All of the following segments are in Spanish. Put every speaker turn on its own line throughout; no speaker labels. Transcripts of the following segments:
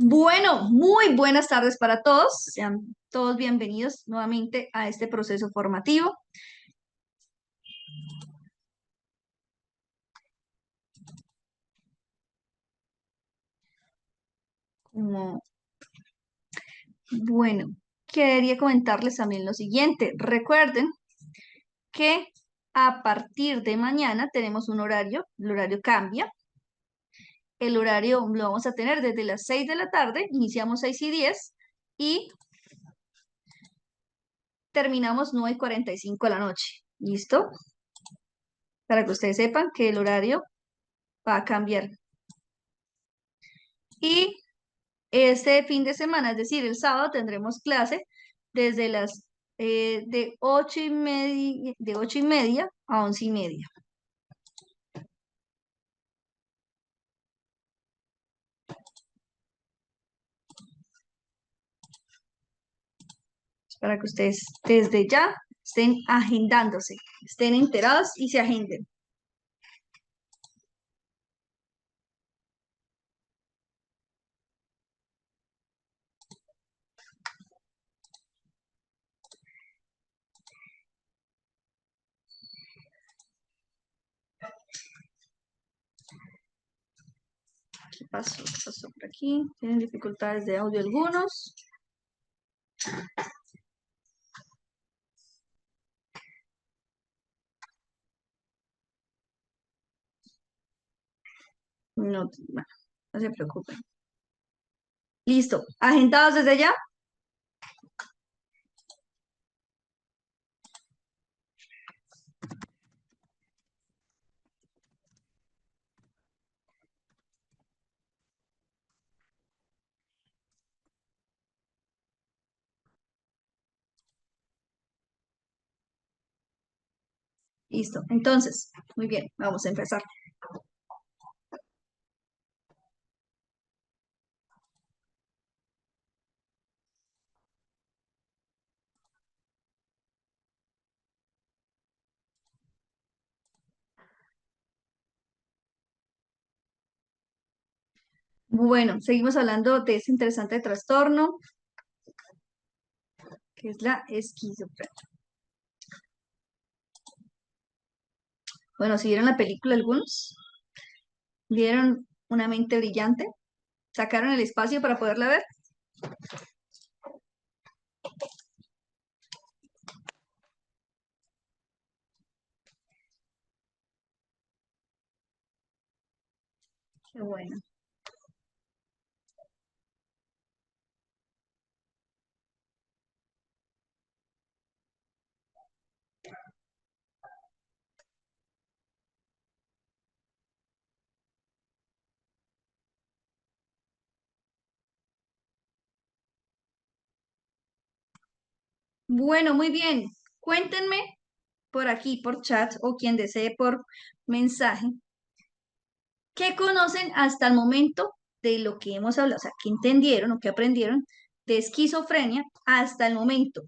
Bueno, muy buenas tardes para todos. Sean todos bienvenidos nuevamente a este proceso formativo. Como, bueno, quería comentarles también lo siguiente. Recuerden que a partir de mañana tenemos un horario, el horario cambia. El horario lo vamos a tener desde las 6 de la tarde, iniciamos 6:10 y terminamos 9:45 de la noche. ¿Listo? Para que ustedes sepan que el horario va a cambiar. Y este fin de semana, es decir, el sábado, tendremos clase desde las de 8:30 a 11:30. Para que ustedes desde ya estén agendándose, estén enterados y se agenden. ¿Qué pasó? ¿Qué pasó por aquí? ¿Tienen dificultades de audio algunos? No, bueno, no se preocupen. Listo. ¿Agendados desde ya? Listo. Entonces, muy bien, vamos a empezar. Bueno, seguimos hablando de ese interesante trastorno que es la esquizofrenia. Bueno, ¿si vieron la película algunos? ¿Vieron una mente brillante? ¿Sacaron el espacio para poderla ver? Qué bueno. Bueno, muy bien. Cuéntenme por aquí, por chat o quien desee por mensaje, ¿qué conocen hasta el momento de lo que hemos hablado? O sea, ¿qué entendieron o qué aprendieron de esquizofrenia hasta el momento?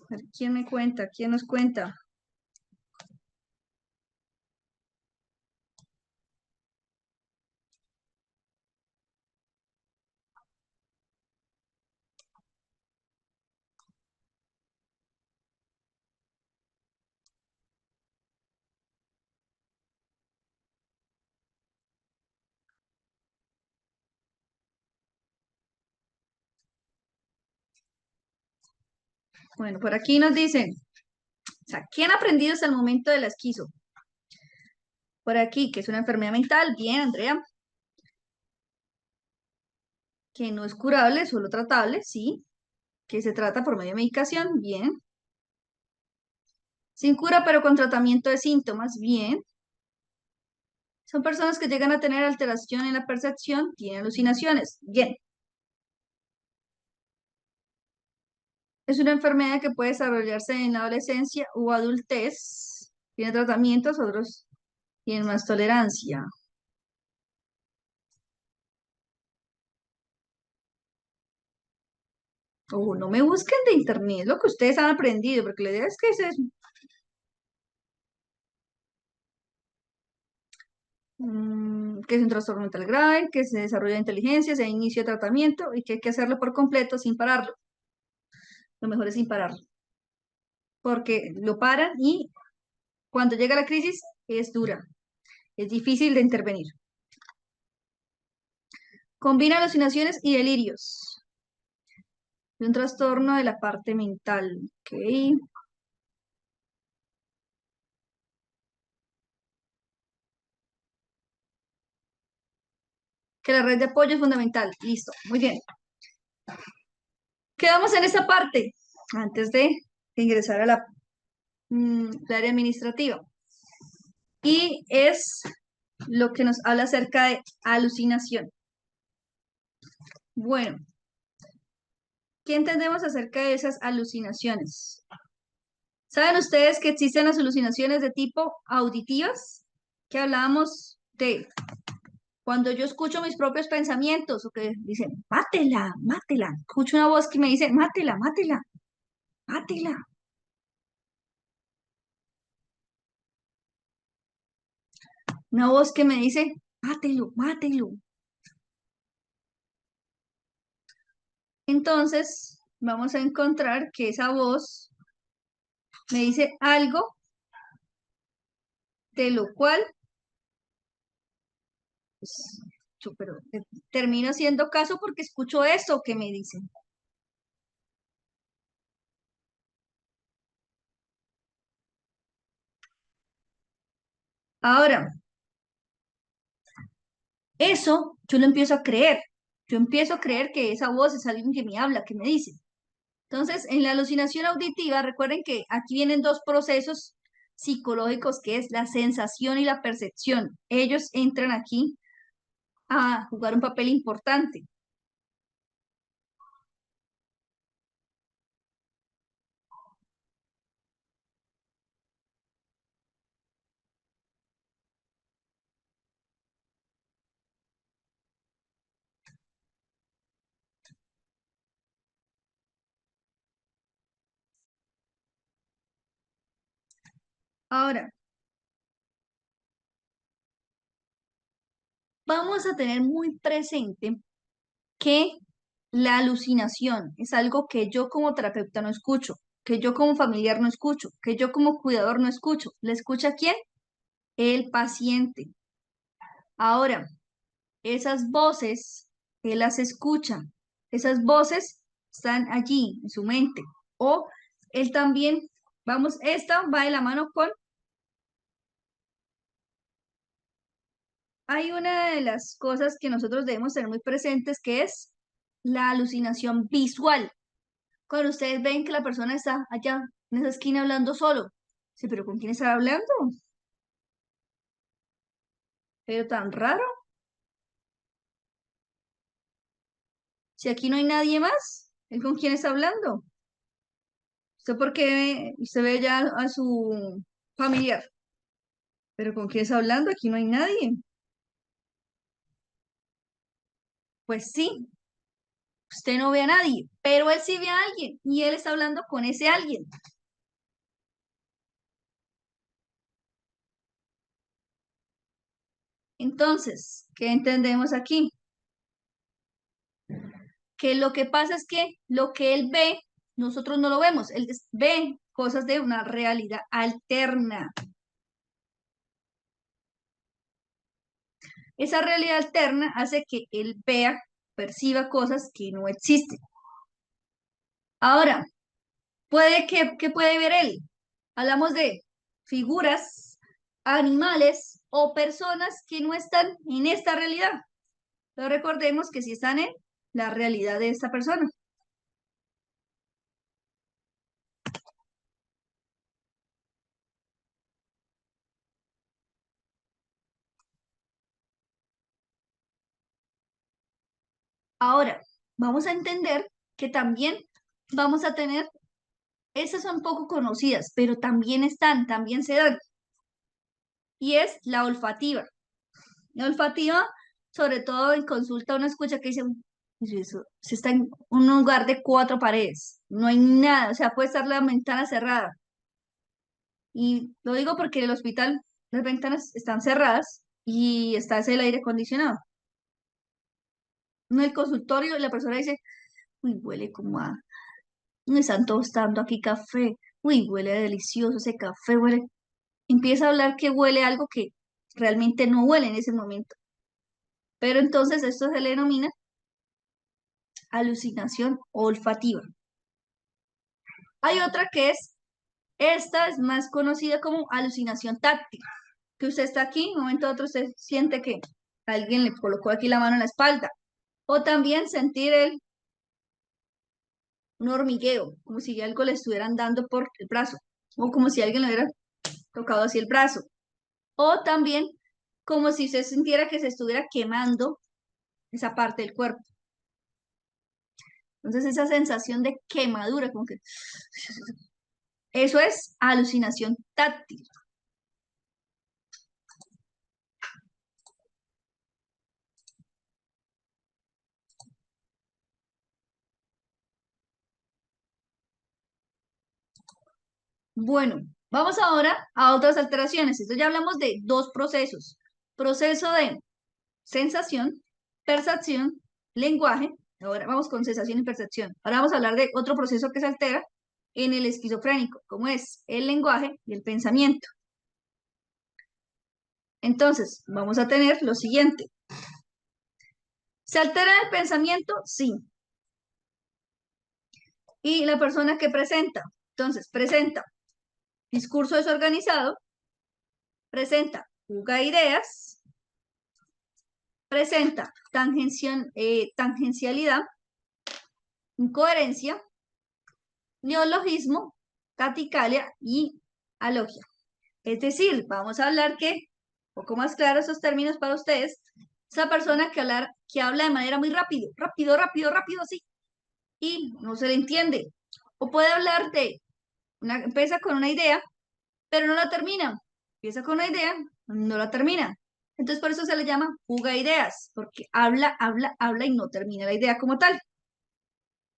A ver, ¿quién me cuenta? ¿Quién nos cuenta? Bueno, por aquí nos dicen, o sea, ¿quién ha aprendido hasta el momento de la esquizo? Por aquí, que es una enfermedad mental, bien, Andrea, que no es curable, solo tratable, sí, que se trata por medio de medicación, bien. Sin cura, pero con tratamiento de síntomas, bien. Son personas que llegan a tener alteración en la percepción, tienen alucinaciones, bien. Es una enfermedad que puede desarrollarse en la adolescencia o adultez. Tiene tratamientos, otros tienen más tolerancia. O no me busquen de internet lo que ustedes han aprendido, porque la idea es que que es un trastorno mental grave, que se desarrolla inteligencia, se inicia tratamiento y que hay que hacerlo por completo sin pararlo. Lo mejor es sin pararlo, porque lo paran y cuando llega la crisis es dura, es difícil de intervenir. Combina alucinaciones y delirios. Un trastorno de la parte mental. Ok. Que la red de apoyo es fundamental. Listo, muy bien. Quedamos en esta parte antes de ingresar a la área administrativa. Y es lo que nos habla acerca de alucinación. Bueno, ¿qué entendemos acerca de esas alucinaciones? ¿Saben ustedes que existen las alucinaciones de tipo auditivas? Que hablábamos de cuando yo escucho mis propios pensamientos o que dicen, mátela, mátela. Escucho una voz que me dice, mátela, mátela, mátela. Una voz que me dice, mátelo, mátelo. Entonces, vamos a encontrar que esa voz me dice algo de lo cual, pues, pero termino haciendo caso porque escucho eso que me dicen. Ahora, eso yo lo empiezo a creer. Yo empiezo a creer que esa voz es alguien que me habla, que me dice. Entonces, en la alucinación auditiva, recuerden que aquí vienen dos procesos psicológicos, que es la sensación y la percepción. Ellos entran aquí a jugar un papel importante. Ahora, vamos a tener muy presente que la alucinación es algo que yo como terapeuta no escucho, que yo como familiar no escucho, que yo como cuidador no escucho. ¿Le escucha quién? El paciente. Ahora, esas voces, él las escucha. Esas voces están allí en su mente. O él también, vamos, esta va de la mano con, hay una de las cosas que nosotros debemos tener muy presentes que es la alucinación visual. Cuando ustedes ven que la persona está allá en esa esquina hablando solo. Sí, pero ¿con quién está hablando? Pero tan raro. Si aquí no hay nadie más, ¿él con quién está hablando? ¿Usted por qué? Usted ve ya a su familiar. Pero ¿con quién está hablando? Aquí no hay nadie. Pues sí, usted no ve a nadie, pero él sí ve a alguien y él está hablando con ese alguien. Entonces, ¿qué entendemos aquí? Que lo que pasa es que lo que él ve, nosotros no lo vemos. Él ve cosas de una realidad alterna. Esa realidad alterna hace que él vea, perciba cosas que no existen. Ahora, ¿qué puede ver él? Hablamos de figuras, animales o personas que no están en esta realidad. Pero recordemos que sí están en la realidad de esta persona. Ahora, vamos a entender que también vamos a tener, esas son poco conocidas, pero también están, también se dan, y es la olfativa. La olfativa, sobre todo en consulta, uno escucha que dice Y eso, se está en un lugar de cuatro paredes, no hay nada, o sea, puede estar la ventana cerrada. Y lo digo porque en el hospital las ventanas están cerradas y está ese el aire acondicionado. En el consultorio la persona dice, uy, huele como a, me están tostando aquí café, uy, huele delicioso ese café, huele. Empieza a hablar que huele algo que realmente no huele en ese momento. Pero entonces esto se le denomina alucinación olfativa. Hay otra que es, esta es más conocida como alucinación táctil, que usted está aquí, un momento a otro usted siente que alguien le colocó aquí la mano en la espalda. O también sentir un hormigueo, como si algo le estuvieran dando por el brazo, o como si alguien le hubiera tocado así el brazo. O también como si se sintiera que se estuviera quemando esa parte del cuerpo. Entonces esa sensación de quemadura, como que eso es alucinación táctil. Bueno, vamos ahora a otras alteraciones. Entonces ya hablamos de dos procesos. Proceso de sensación, percepción, lenguaje. Ahora vamos con sensación y percepción. Ahora vamos a hablar de otro proceso que se altera en el esquizofrénico, como es el lenguaje y el pensamiento. Entonces, vamos a tener lo siguiente. ¿Se altera el pensamiento? Sí. ¿Y la persona que presenta? Entonces, presenta discurso desorganizado, presenta fuga de ideas, presenta tangencialidad, incoherencia, neologismo, taticalia y alogia. Es decir, vamos a hablar que, un poco más claro esos términos para ustedes, esa persona que habla de manera muy rápido, rápido, rápido, rápido, así, y no se le entiende. O puede hablar de, empieza con una idea, pero no la termina. Empieza con una idea, no la termina. Entonces por eso se le llama fuga de ideas, porque habla, habla, habla y no termina la idea como tal.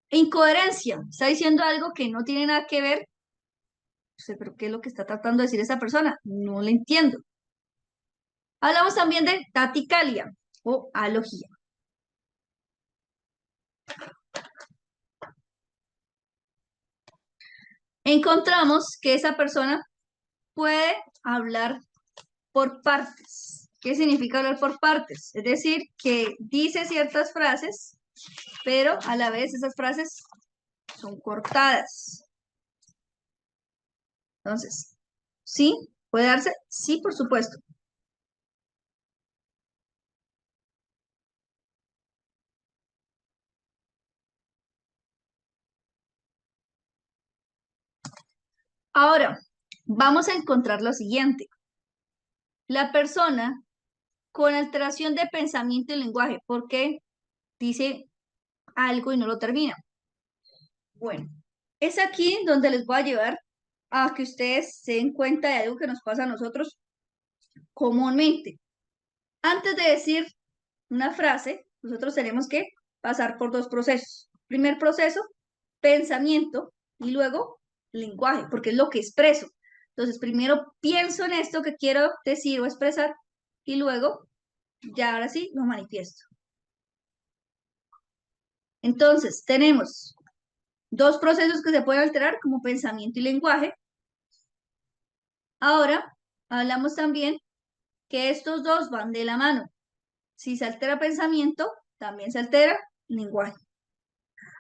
Incoherencia, está diciendo algo que no tiene nada que ver. No sé, pero ¿qué es lo que está tratando de decir esa persona? No le entiendo. Hablamos también de taticalia o alogía. Encontramos que esa persona puede hablar por partes. ¿Qué significa hablar por partes? Es decir, que dice ciertas frases, pero a la vez esas frases son cortadas. Entonces, ¿sí? ¿Puede darse? Sí, por supuesto. Ahora, vamos a encontrar lo siguiente. La persona con alteración de pensamiento y lenguaje, porque dice algo y no lo termina. Bueno, es aquí donde les voy a llevar a que ustedes se den cuenta de algo que nos pasa a nosotros comúnmente. Antes de decir una frase, nosotros tenemos que pasar por dos procesos. Primer proceso, pensamiento y luego lenguaje, porque es lo que expreso. Entonces, primero pienso en esto que quiero decir o expresar y luego, ya ahora sí, lo manifiesto. Entonces, tenemos dos procesos que se pueden alterar como pensamiento y lenguaje. Ahora, hablamos también que estos dos van de la mano. Si se altera pensamiento, también se altera lenguaje.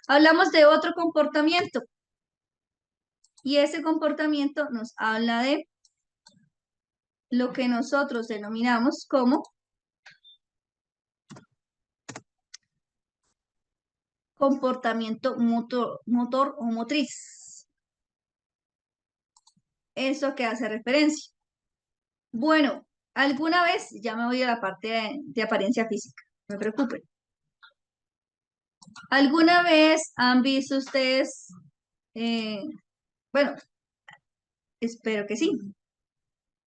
Hablamos de otro comportamiento y ese comportamiento nos habla de lo que nosotros denominamos como comportamiento motor o motriz. Eso que hace referencia. Bueno, alguna vez, ya me voy a la parte de apariencia física, no me preocupen. ¿Alguna vez han visto ustedes, eh, bueno, espero que sí,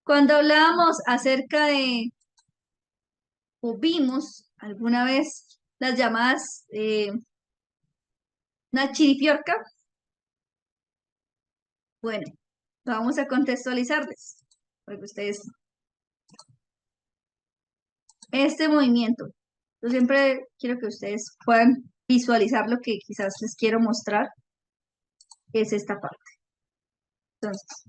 cuando hablábamos acerca de, o vimos alguna vez las llamadas una chiripiorca. Bueno, vamos a contextualizarles, porque ustedes, este movimiento, yo siempre quiero que ustedes puedan visualizar lo que quizás les quiero mostrar, es esta parte. Entonces,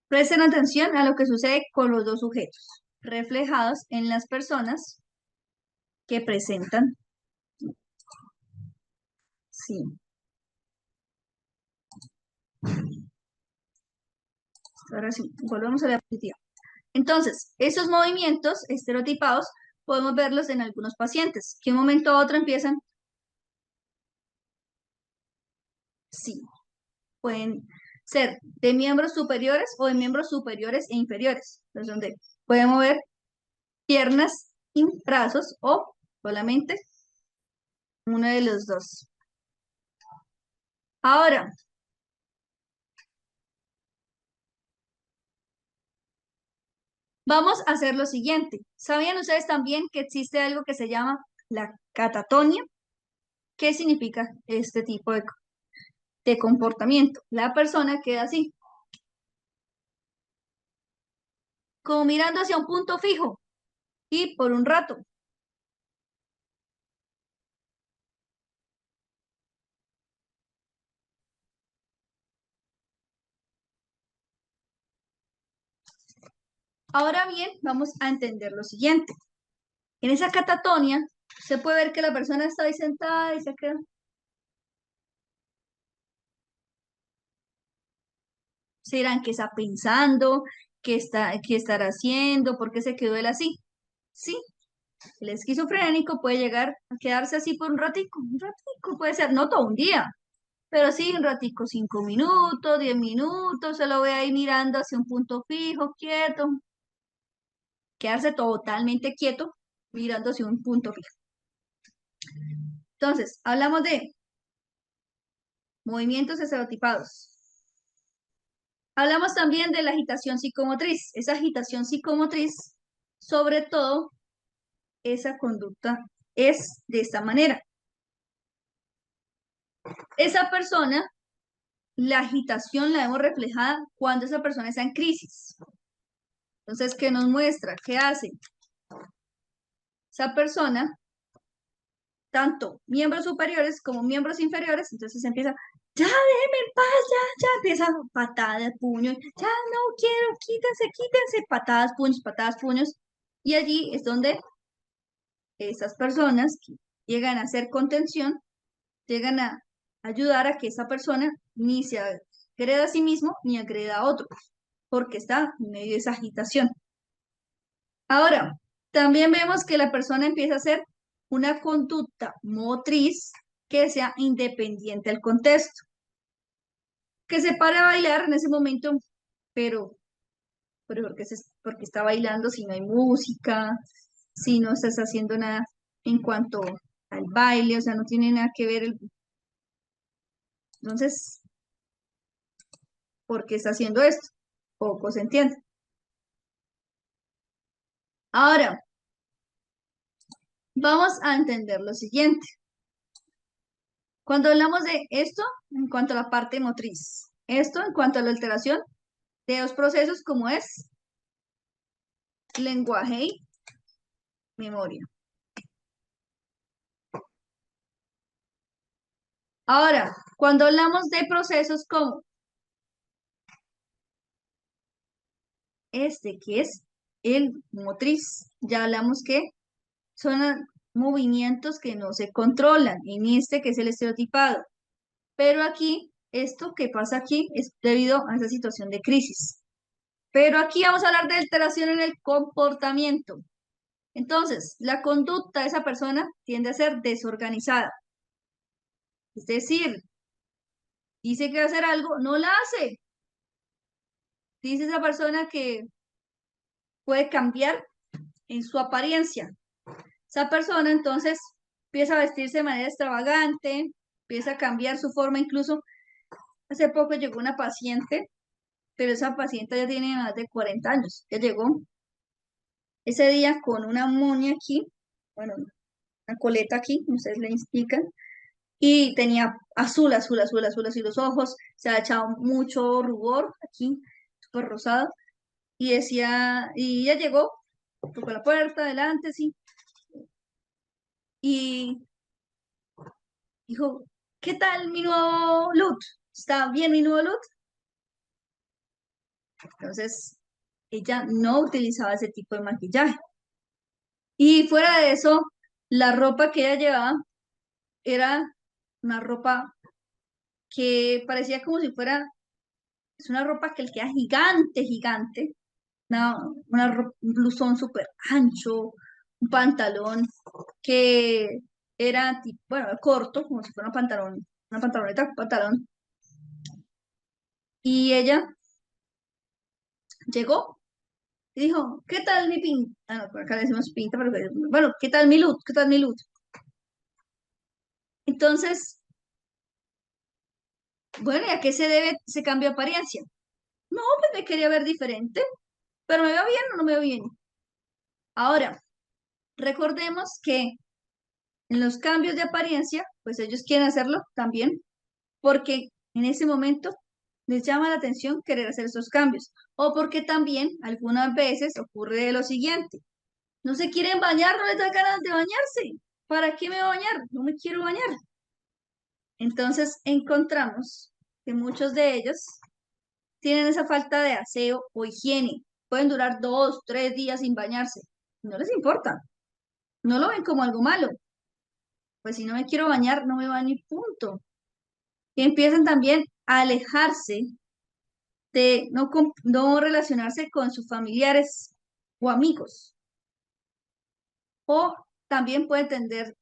presten atención a lo que sucede con los dos sujetos, reflejados en las personas que presentan, sí. Ahora sí, volvemos a la diapositiva. Entonces, esos movimientos estereotipados podemos verlos en algunos pacientes, que de un momento a otro empiezan, sí, pueden ser de miembros superiores o de miembros superiores e inferiores, entonces donde pueden mover piernas y brazos o solamente uno de los dos. Ahora, vamos a hacer lo siguiente. ¿Sabían ustedes también que existe algo que se llama la catatonia? ¿Qué significa este tipo de comportamiento? La persona queda así, como mirando hacia un punto fijo y por un rato. Ahora bien, vamos a entender lo siguiente. En esa catatonia, se puede ver que la persona está ahí sentada y se queda. Se dirán qué está pensando, qué estará haciendo, por qué se quedó él así. Sí, el esquizofrénico puede llegar a quedarse así por un ratico puede ser, no todo un día, pero sí un ratico, 5 minutos, 10 minutos, se lo ve ahí mirando hacia un punto fijo, quieto, quedarse totalmente quieto, mirando hacia un punto fijo. Entonces, hablamos de movimientos estereotipados. Hablamos también de la agitación psicomotriz. Esa agitación psicomotriz, sobre todo, esa conducta es de esta manera. Esa persona, la agitación la vemos reflejada cuando esa persona está en crisis. Entonces, ¿qué nos muestra? ¿Qué hace? Esa persona, tanto miembros superiores como miembros inferiores, entonces empieza, ya déjenme en paz, ya, empieza patada de puño, ya no quiero, quítense, patadas, puños, y allí es donde esas personas que llegan a hacer contención, llegan a ayudar a que esa persona ni se agreda a sí mismo ni agreda a otros, porque está en medio de esa agitación. Ahora, también vemos que la persona empieza a hacer una conducta motriz que sea independiente del contexto, que se pare a bailar en ese momento, pero, porque está bailando si no hay música, si no estás haciendo nada en cuanto al baile, o sea, no tiene nada que ver entonces, ¿por qué está haciendo esto? Poco se entiende. Ahora, vamos a entender lo siguiente. Cuando hablamos de esto, en cuanto a la parte motriz, esto en cuanto a la alteración de dos procesos como es lenguaje y memoria. Ahora, cuando hablamos de procesos como este, que es el motriz, ya hablamos que son movimientos que no se controlan, en este que es el estereotipado. Pero aquí, esto que pasa aquí es debido a esa situación de crisis. Pero aquí vamos a hablar de alteración en el comportamiento. Entonces, la conducta de esa persona tiende a ser desorganizada. Es decir, dice que va a hacer algo, no la hace. Dice esa persona que puede cambiar en su apariencia. Esa persona entonces empieza a vestirse de manera extravagante, empieza a cambiar su forma. Incluso hace poco llegó una paciente, pero esa paciente ya tiene más de 40 años. Ya llegó ese día con una moña aquí, bueno, una coleta aquí, como ustedes le indican, y tenía azul, azul, azul, azul, así los ojos, se ha echado mucho rubor aquí, súper rosado, y decía, y ella llegó, tocó la puerta adelante, sí, y dijo, ¿qué tal mi nuevo look? ¿Está bien mi nuevo look? Entonces, ella no utilizaba ese tipo de maquillaje. Y fuera de eso, la ropa que ella llevaba era una ropa que parecía como si fuera, es una ropa que le queda gigante, gigante, un blusón súper ancho, un pantalón que era, bueno, corto, como si fuera un pantalón, una pantaloneta, un pantalón. Y ella llegó y dijo, ¿qué tal mi pinta? Ah, no, por acá le decimos pinta, pero bueno, ¿qué tal mi look? ¿Qué tal mi look? Entonces, bueno, ¿y a qué se debe ese cambio de apariencia? No, pues me quería ver diferente, pero ¿me veo bien o no me veo bien? Ahora, recordemos que en los cambios de apariencia, pues ellos quieren hacerlo también porque en ese momento les llama la atención querer hacer esos cambios. O porque también algunas veces ocurre lo siguiente. No se quieren bañar, no les da ganas de bañarse. ¿Para qué me voy a bañar? No me quiero bañar. Entonces encontramos que muchos de ellos tienen esa falta de aseo o higiene. Pueden durar 2, 3 días sin bañarse. No les importa. No lo ven como algo malo. Pues si no me quiero bañar, no me baño y punto. Y empiezan también a alejarse de no relacionarse con sus familiares o amigos. O también pueden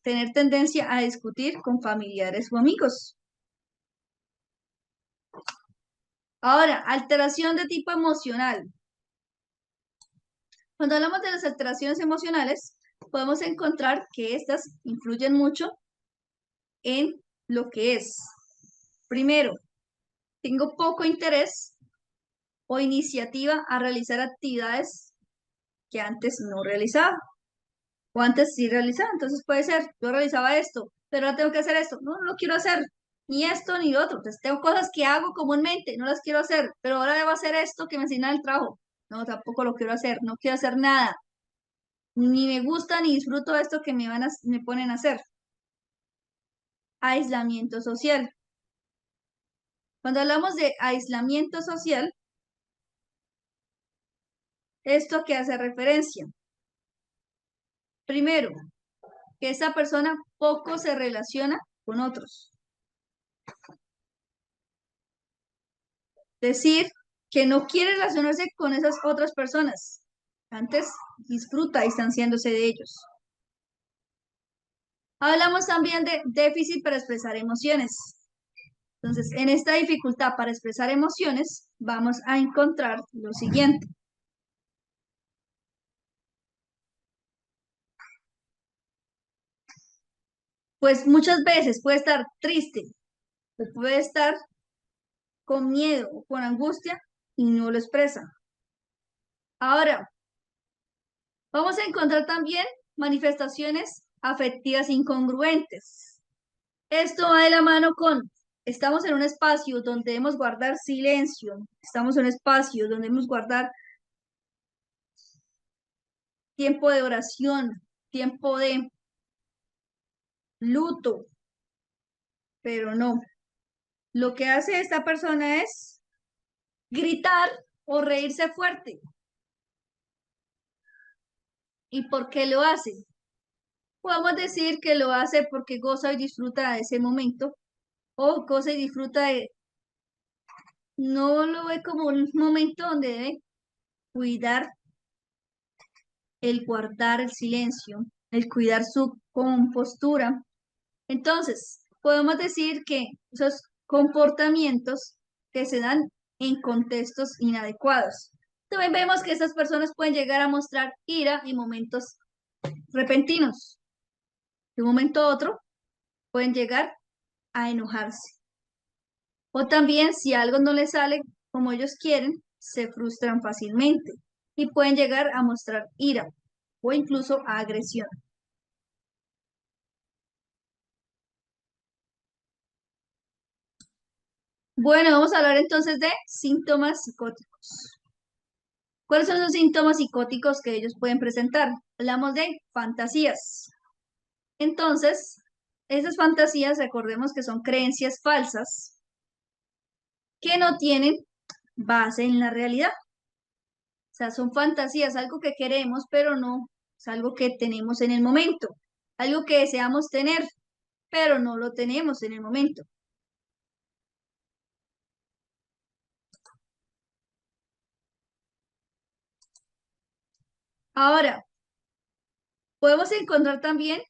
tener tendencia a discutir con familiares o amigos. Ahora, alteración de tipo emocional. Cuando hablamos de las alteraciones emocionales, podemos encontrar que estas influyen mucho en lo que es, primero, tengo poco interés o iniciativa a realizar actividades que antes no realizaba o antes sí realizaba. Entonces puede ser, yo realizaba esto, pero ahora tengo que hacer esto. No, no lo quiero hacer, ni esto ni lo otro. Entonces tengo cosas que hago comúnmente, no las quiero hacer, pero ahora debo hacer esto que me enseña el trabajo. No, tampoco lo quiero hacer, no quiero hacer nada. Ni me gusta ni disfruto esto que me ponen a hacer. Aislamiento social. Cuando hablamos de aislamiento social, ¿esto a qué hace referencia? Primero, que esa persona poco se relaciona con otros. Decir que no quiere relacionarse con esas otras personas. Antes disfruta distanciándose de ellos. Hablamos también de déficit para expresar emociones. Entonces, en esta dificultad para expresar emociones, vamos a encontrar lo siguiente. Pues muchas veces puede estar triste o puede estar con miedo o con angustia y no lo expresa. Ahora, vamos a encontrar también manifestaciones afectivas incongruentes. Esto va de la mano con, estamos en un espacio donde debemos guardar silencio, estamos en un espacio donde debemos guardar tiempo de oración, tiempo de luto, pero no. Lo que hace esta persona es gritar o reírse fuerte. ¿Y por qué lo hace? Podemos decir que lo hace porque goza y disfruta de ese momento o goza y disfruta de, no lo ve como un momento donde debe cuidar el guardar el silencio, el cuidar su compostura. Entonces, podemos decir que esos comportamientos que se dan en contextos inadecuados. También vemos que estas personas pueden llegar a mostrar ira en momentos repentinos. De un momento a otro pueden llegar a enojarse. O también si algo no les sale como ellos quieren, se frustran fácilmente y pueden llegar a mostrar ira. o incluso agresión. Bueno, vamos a hablar entonces de síntomas psicóticos. ¿Cuáles son los síntomas psicóticos que ellos pueden presentar? Hablamos de fantasías. Entonces, esas fantasías, recordemos que son creencias falsas que no tienen base en la realidad. O sea, son fantasías, algo que queremos, pero no es algo que tenemos en el momento, algo que deseamos tener, pero no lo tenemos en el momento. Ahora, podemos encontrar también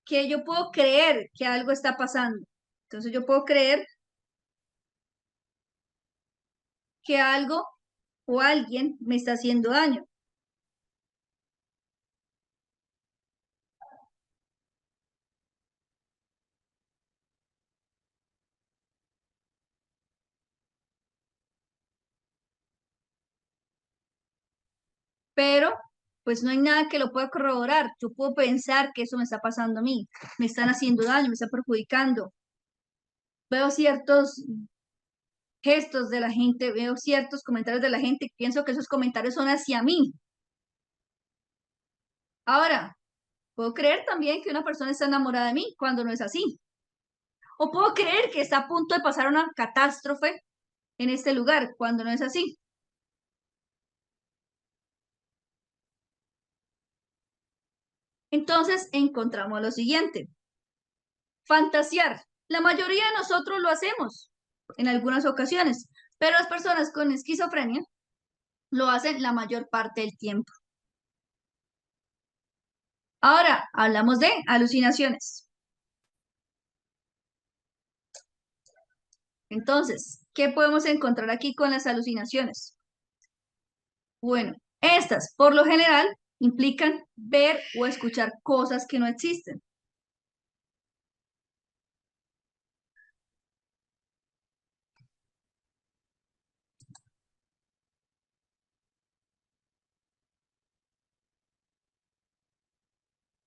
que yo puedo creer que algo está pasando. Entonces yo puedo creer que algo o alguien me está haciendo daño, pero pues no hay nada que lo pueda corroborar. Yo puedo pensar que eso me está pasando a mí, me están haciendo daño, me está perjudicando. Veo ciertos gestos de la gente, veo ciertos comentarios de la gente, pienso que esos comentarios son hacia mí. Ahora, puedo creer también que una persona está enamorada de mí cuando no es así. O puedo creer que está a punto de pasar una catástrofe en este lugar cuando no es así. Entonces encontramos lo siguiente. Fantasear. La mayoría de nosotros lo hacemos en algunas ocasiones, pero las personas con esquizofrenia lo hacen la mayor parte del tiempo. Ahora hablamos de alucinaciones. Entonces, ¿qué podemos encontrar aquí con las alucinaciones? Bueno, estas por lo general implican ver o escuchar cosas que no existen.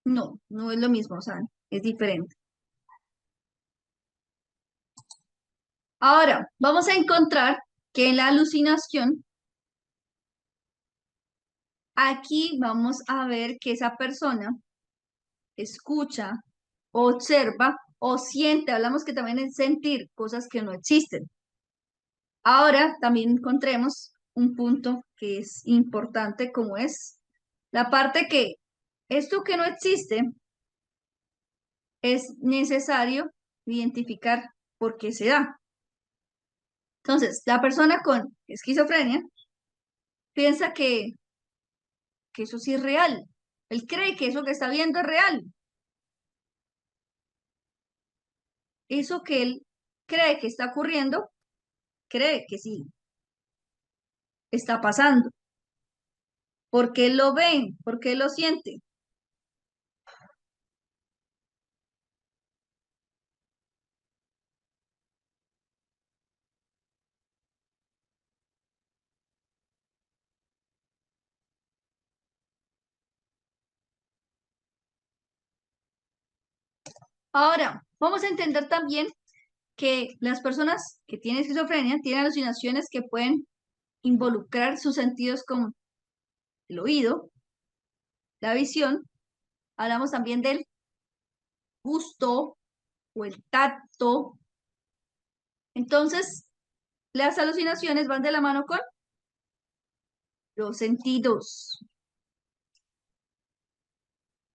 No, no es lo mismo, o sea, es diferente. Ahora, vamos a encontrar que en la alucinación, aquí vamos a ver que esa persona escucha, observa o siente, hablamos que también es sentir cosas que no existen. Ahora también encontremos un punto que es importante como es la parte que esto que no existe es necesario identificar por qué se da. Entonces, la persona con esquizofrenia piensa que eso sí es real. Él cree que eso que está viendo es real. Eso que él cree que está ocurriendo, cree que sí está pasando. Porque él lo ve, porque él lo siente. Ahora, vamos a entender también que las personas que tienen esquizofrenia tienen alucinaciones que pueden involucrar sus sentidos como el oído, la visión. Hablamos también del gusto o el tacto. Entonces, las alucinaciones van de la mano con los sentidos.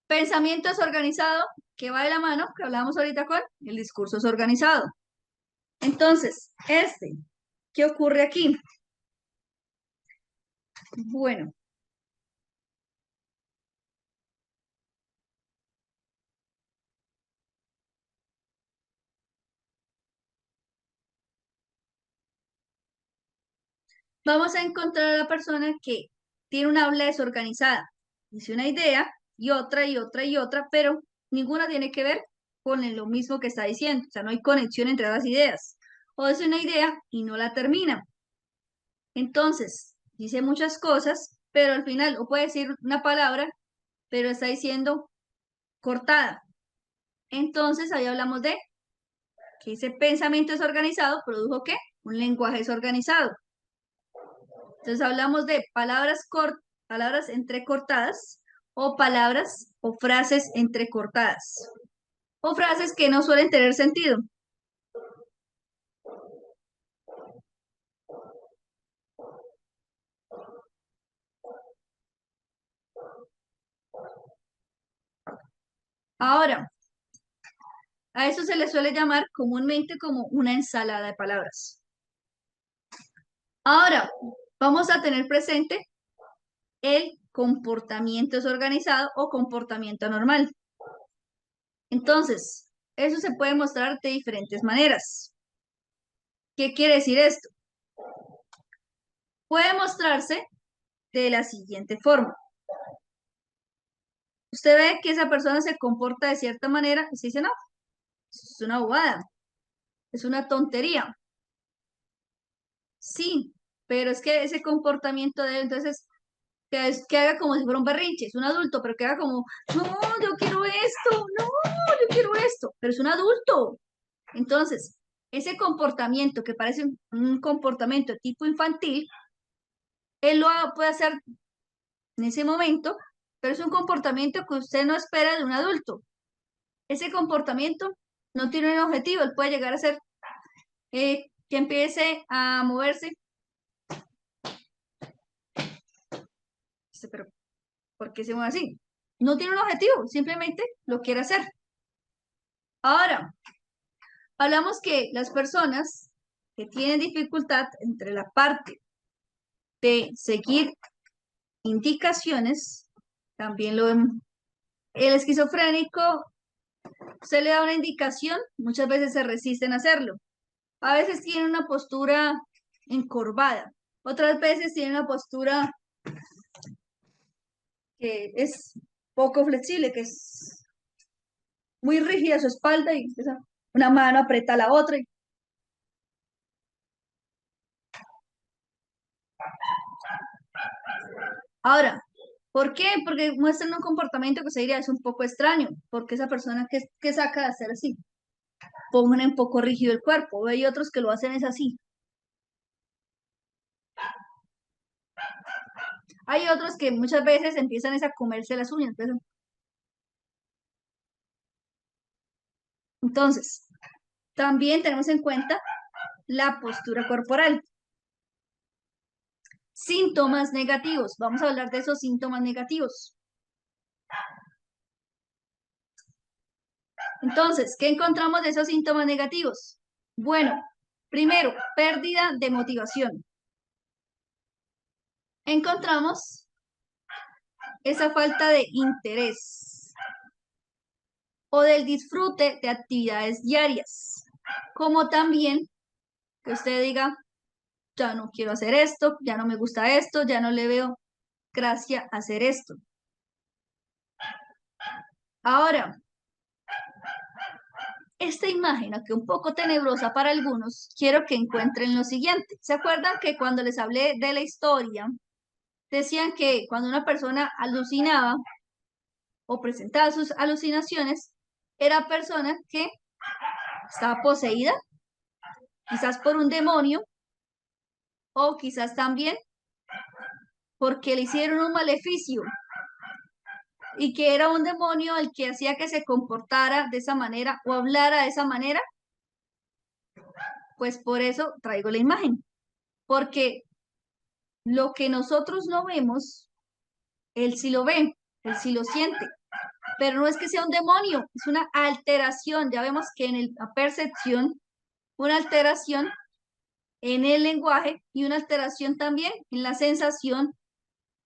Pensamiento desorganizado, que va de la mano, que hablamos ahorita con el discurso desorganizado. Entonces, ¿qué ocurre aquí? Bueno, vamos a encontrar a la persona que tiene una habla desorganizada. Dice una idea y otra y otra y otra, pero ninguna tiene que ver con lo mismo que está diciendo. O sea, no hay conexión entre las ideas. O dice una idea y no la termina. Entonces, dice muchas cosas, pero al final, o puede decir una palabra, pero está diciendo cortada. Entonces ahí hablamos de que ese pensamiento desorganizado produjo ¿qué? Un lenguaje desorganizado. Entonces hablamos de palabras entrecortadas o palabras o frases entrecortadas o frases que no suelen tener sentido. Ahora, a eso se le suele llamar comúnmente como una ensalada de palabras. Ahora, vamos a tener presente el comportamiento desorganizado o comportamiento anormal. Entonces, eso se puede mostrar de diferentes maneras. ¿Qué quiere decir esto? Puede mostrarse de la siguiente forma. Usted ve que esa persona se comporta de cierta manera y se dice, no, es una bobada, es una tontería. Sí, pero es que ese comportamiento de él, entonces, que haga como si fuera un berrinche, es un adulto, pero que haga como, no, yo quiero esto, no, yo quiero esto, pero es un adulto. Entonces, ese comportamiento que parece un comportamiento tipo infantil, él puede hacer en ese momento, pero es un comportamiento que usted no espera de un adulto. Ese comportamiento no tiene un objetivo, él puede llegar a ser que empiece a moverse. Pero ¿por qué se mueve así? No tiene un objetivo, simplemente lo quiere hacer. Ahora, hablamos que las personas que tienen dificultad entre la parte de seguir indicaciones, también lo vemos. El esquizofrénico se le da una indicación, muchas veces se resisten a hacerlo. A veces tiene una postura encorvada, otras veces tiene una postura que es poco flexible, que es muy rígida su espalda y una mano aprieta a la otra. Ahora, ¿por qué? Porque muestran un comportamiento que se diría es un poco extraño, porque esa persona que saca de hacer así, pongan un poco rígido el cuerpo, hay otros que lo hacen es así. Hay otros que muchas veces empiezan es a comerse las uñas. Entonces, también tenemos en cuenta la postura corporal. Síntomas negativos. Vamos a hablar de esos síntomas negativos. Entonces, ¿qué encontramos de esos síntomas negativos? Bueno, primero, pérdida de motivación. Encontramos esa falta de interés o del disfrute de actividades diarias, como también que usted diga, ya no quiero hacer esto, ya no me gusta esto, ya no le veo gracia hacer esto. Ahora, esta imagen, aunque un poco tenebrosa para algunos, quiero que encuentren lo siguiente. ¿Se acuerdan que cuando les hablé de la historia, decían que cuando una persona alucinaba o presentaba sus alucinaciones, era persona que estaba poseída, quizás por un demonio, o quizás también porque le hicieron un maleficio y que era un demonio el que hacía que se comportara de esa manera o hablara de esa manera? Pues por eso traigo la imagen, porque lo que nosotros no vemos, él sí lo ve, él sí lo siente, pero no es que sea un demonio, es una alteración. Ya vemos que en la percepción, una alteración en el lenguaje y una alteración también en la sensación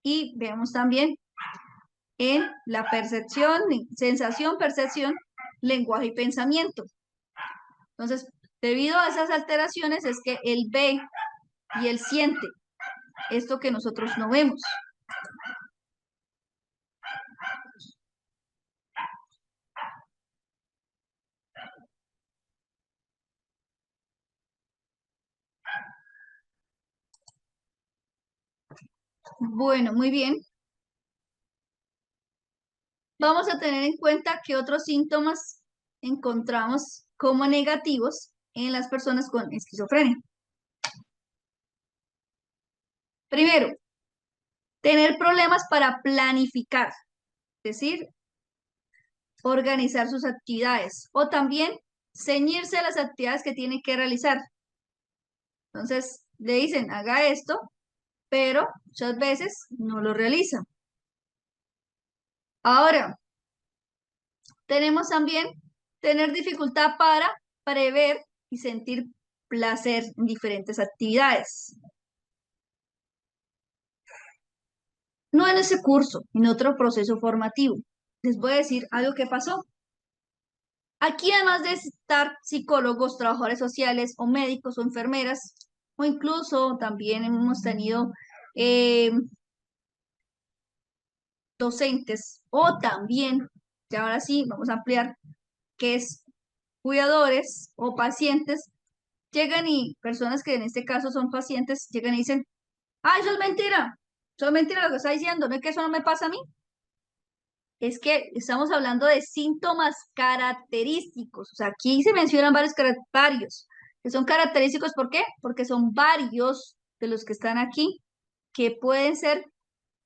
y vemos también en la percepción, sensación, percepción, lenguaje y pensamiento. Entonces, debido a esas alteraciones es que él ve y él siente esto que nosotros no vemos. Bueno, muy bien. Vamos a tener en cuenta que otros síntomas encontramos como negativos en las personas con esquizofrenia. Primero, tener problemas para planificar, es decir, organizar sus actividades o también ceñirse a las actividades que tiene que realizar. Entonces, le dicen, haga esto, pero muchas veces no lo realiza. Ahora, tenemos también tener dificultad para prever y sentir placer en diferentes actividades. No en ese curso, en otro proceso formativo. Les voy a decir algo que pasó. Aquí, además de estar psicólogos, trabajadores sociales o médicos o enfermeras, o incluso también hemos tenido eh, docentes, o también, y ahora sí, vamos a ampliar, que es cuidadores o pacientes, llegan y personas que en este caso son pacientes, llegan y dicen, ah, eso es mentira lo que está diciendo, no es que eso no me pasa a mí. Es que estamos hablando de síntomas característicos. O sea, aquí se mencionan varios, que son característicos. ¿Por qué? Porque son varios de los que están aquí que pueden ser,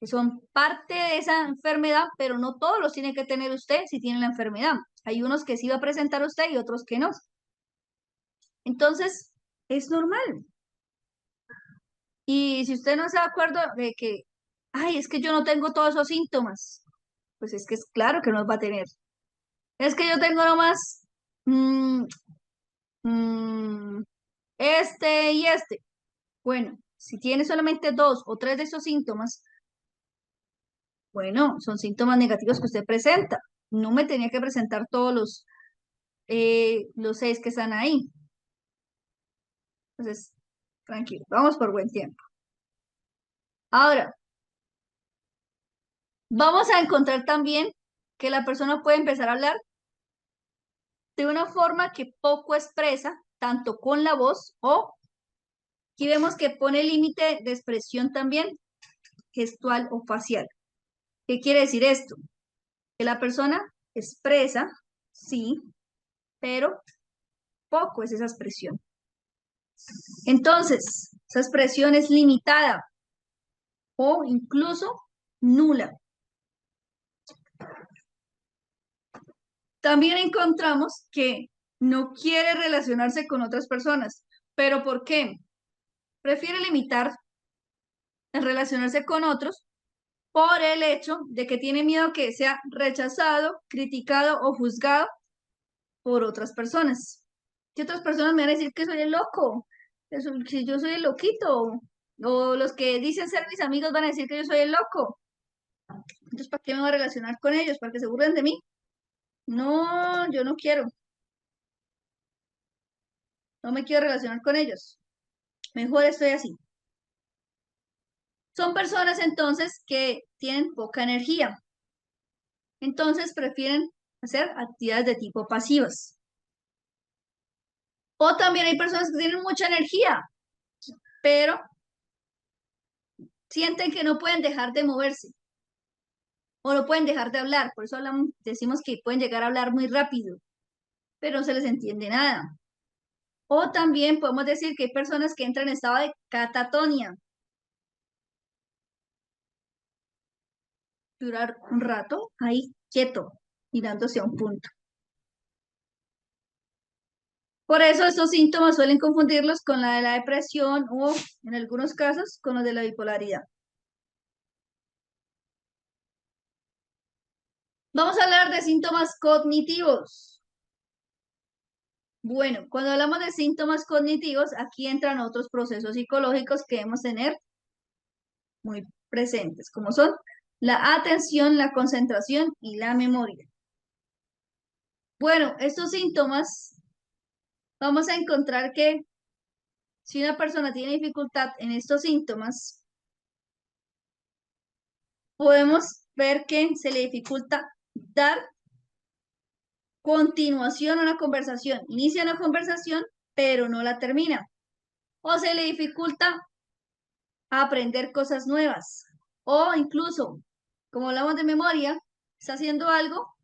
que son parte de esa enfermedad, pero no todos los tiene que tener usted si tiene la enfermedad. Hay unos que sí va a presentar usted y otros que no. Entonces, es normal. Y si usted no está de acuerdo de que, ay, es que yo no tengo todos esos síntomas, pues es que es claro que no los va a tener. Es que yo tengo nomás mm, mm, este y este. Bueno, si tiene solamente dos o tres de esos síntomas, bueno, son síntomas negativos que usted presenta. No me tenía que presentar todos los seis que están ahí. Entonces, tranquilo, vamos por buen tiempo. Ahora, vamos a encontrar también que la persona puede empezar a hablar de una forma que poco expresa, tanto con la voz o aquí vemos que pone límite de expresión también gestual o facial. ¿Qué quiere decir esto? Que la persona expresa, sí, pero poco es esa expresión. Entonces, esa expresión es limitada o incluso nula. También encontramos que no quiere relacionarse con otras personas. ¿Pero por qué? Prefiere limitar en relacionarse con otros por el hecho de que tiene miedo que sea rechazado, criticado o juzgado por otras personas. Que otras personas me van a decir que soy el loco, que yo soy el loquito, o los que dicen ser mis amigos van a decir que yo soy el loco. Entonces, ¿para qué me voy a relacionar con ellos? ¿Para que se burlen de mí? No, yo no quiero, no me quiero relacionar con ellos. Mejor estoy así. Son personas entonces que tienen poca energía, entonces prefieren hacer actividades de tipo pasivas. O también hay personas que tienen mucha energía, pero sienten que no pueden dejar de moverse o no pueden dejar de hablar. Por eso decimos que pueden llegar a hablar muy rápido, pero no se les entiende nada. O también podemos decir que hay personas que entran en estado de catatonia, durar un rato ahí quieto, mirándose a un punto. Por eso estos síntomas suelen confundirlos con la de la depresión o, en algunos casos, con los de la bipolaridad. Vamos a hablar de síntomas cognitivos. Bueno, cuando hablamos de síntomas cognitivos, aquí entran otros procesos psicológicos que debemos tener muy presentes, como son la atención, la concentración y la memoria. Bueno, estos síntomas, vamos a encontrar que si una persona tiene dificultad en estos síntomas, podemos ver que se le dificulta dar continuación a una conversación. Inicia una conversación, pero no la termina. O se le dificulta aprender cosas nuevas. O incluso, como hablamos de memoria, está haciendo algo,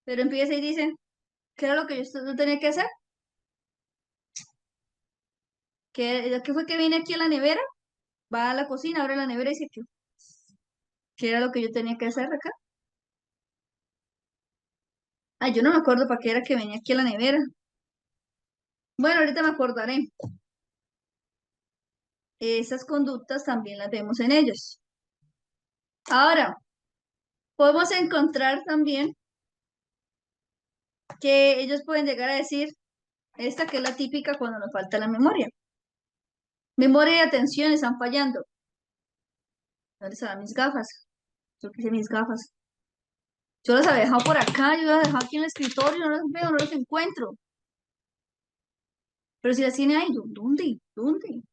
pero empieza y dice, ¿qué era lo que yo tenía que hacer? ¿Qué fue que vine aquí a la nevera? Va a la cocina, abre la nevera y dice, ¿qué era lo que yo tenía que hacer acá? Ay, yo no me acuerdo para qué era que venía aquí a la nevera. Bueno, ahorita me acordaré. Esas conductas también las vemos en ellos. Ahora, podemos encontrar también que ellos pueden llegar a decir, esta que es la típica cuando nos falta la memoria. Memoria y atención están fallando. ¿Dónde están mis gafas? Yo qué sé mis gafas. Yo las había dejado por acá, yo las dejado aquí en el escritorio, no las veo, no las encuentro. Pero si las tiene ahí, ¿dónde? ¿Dónde?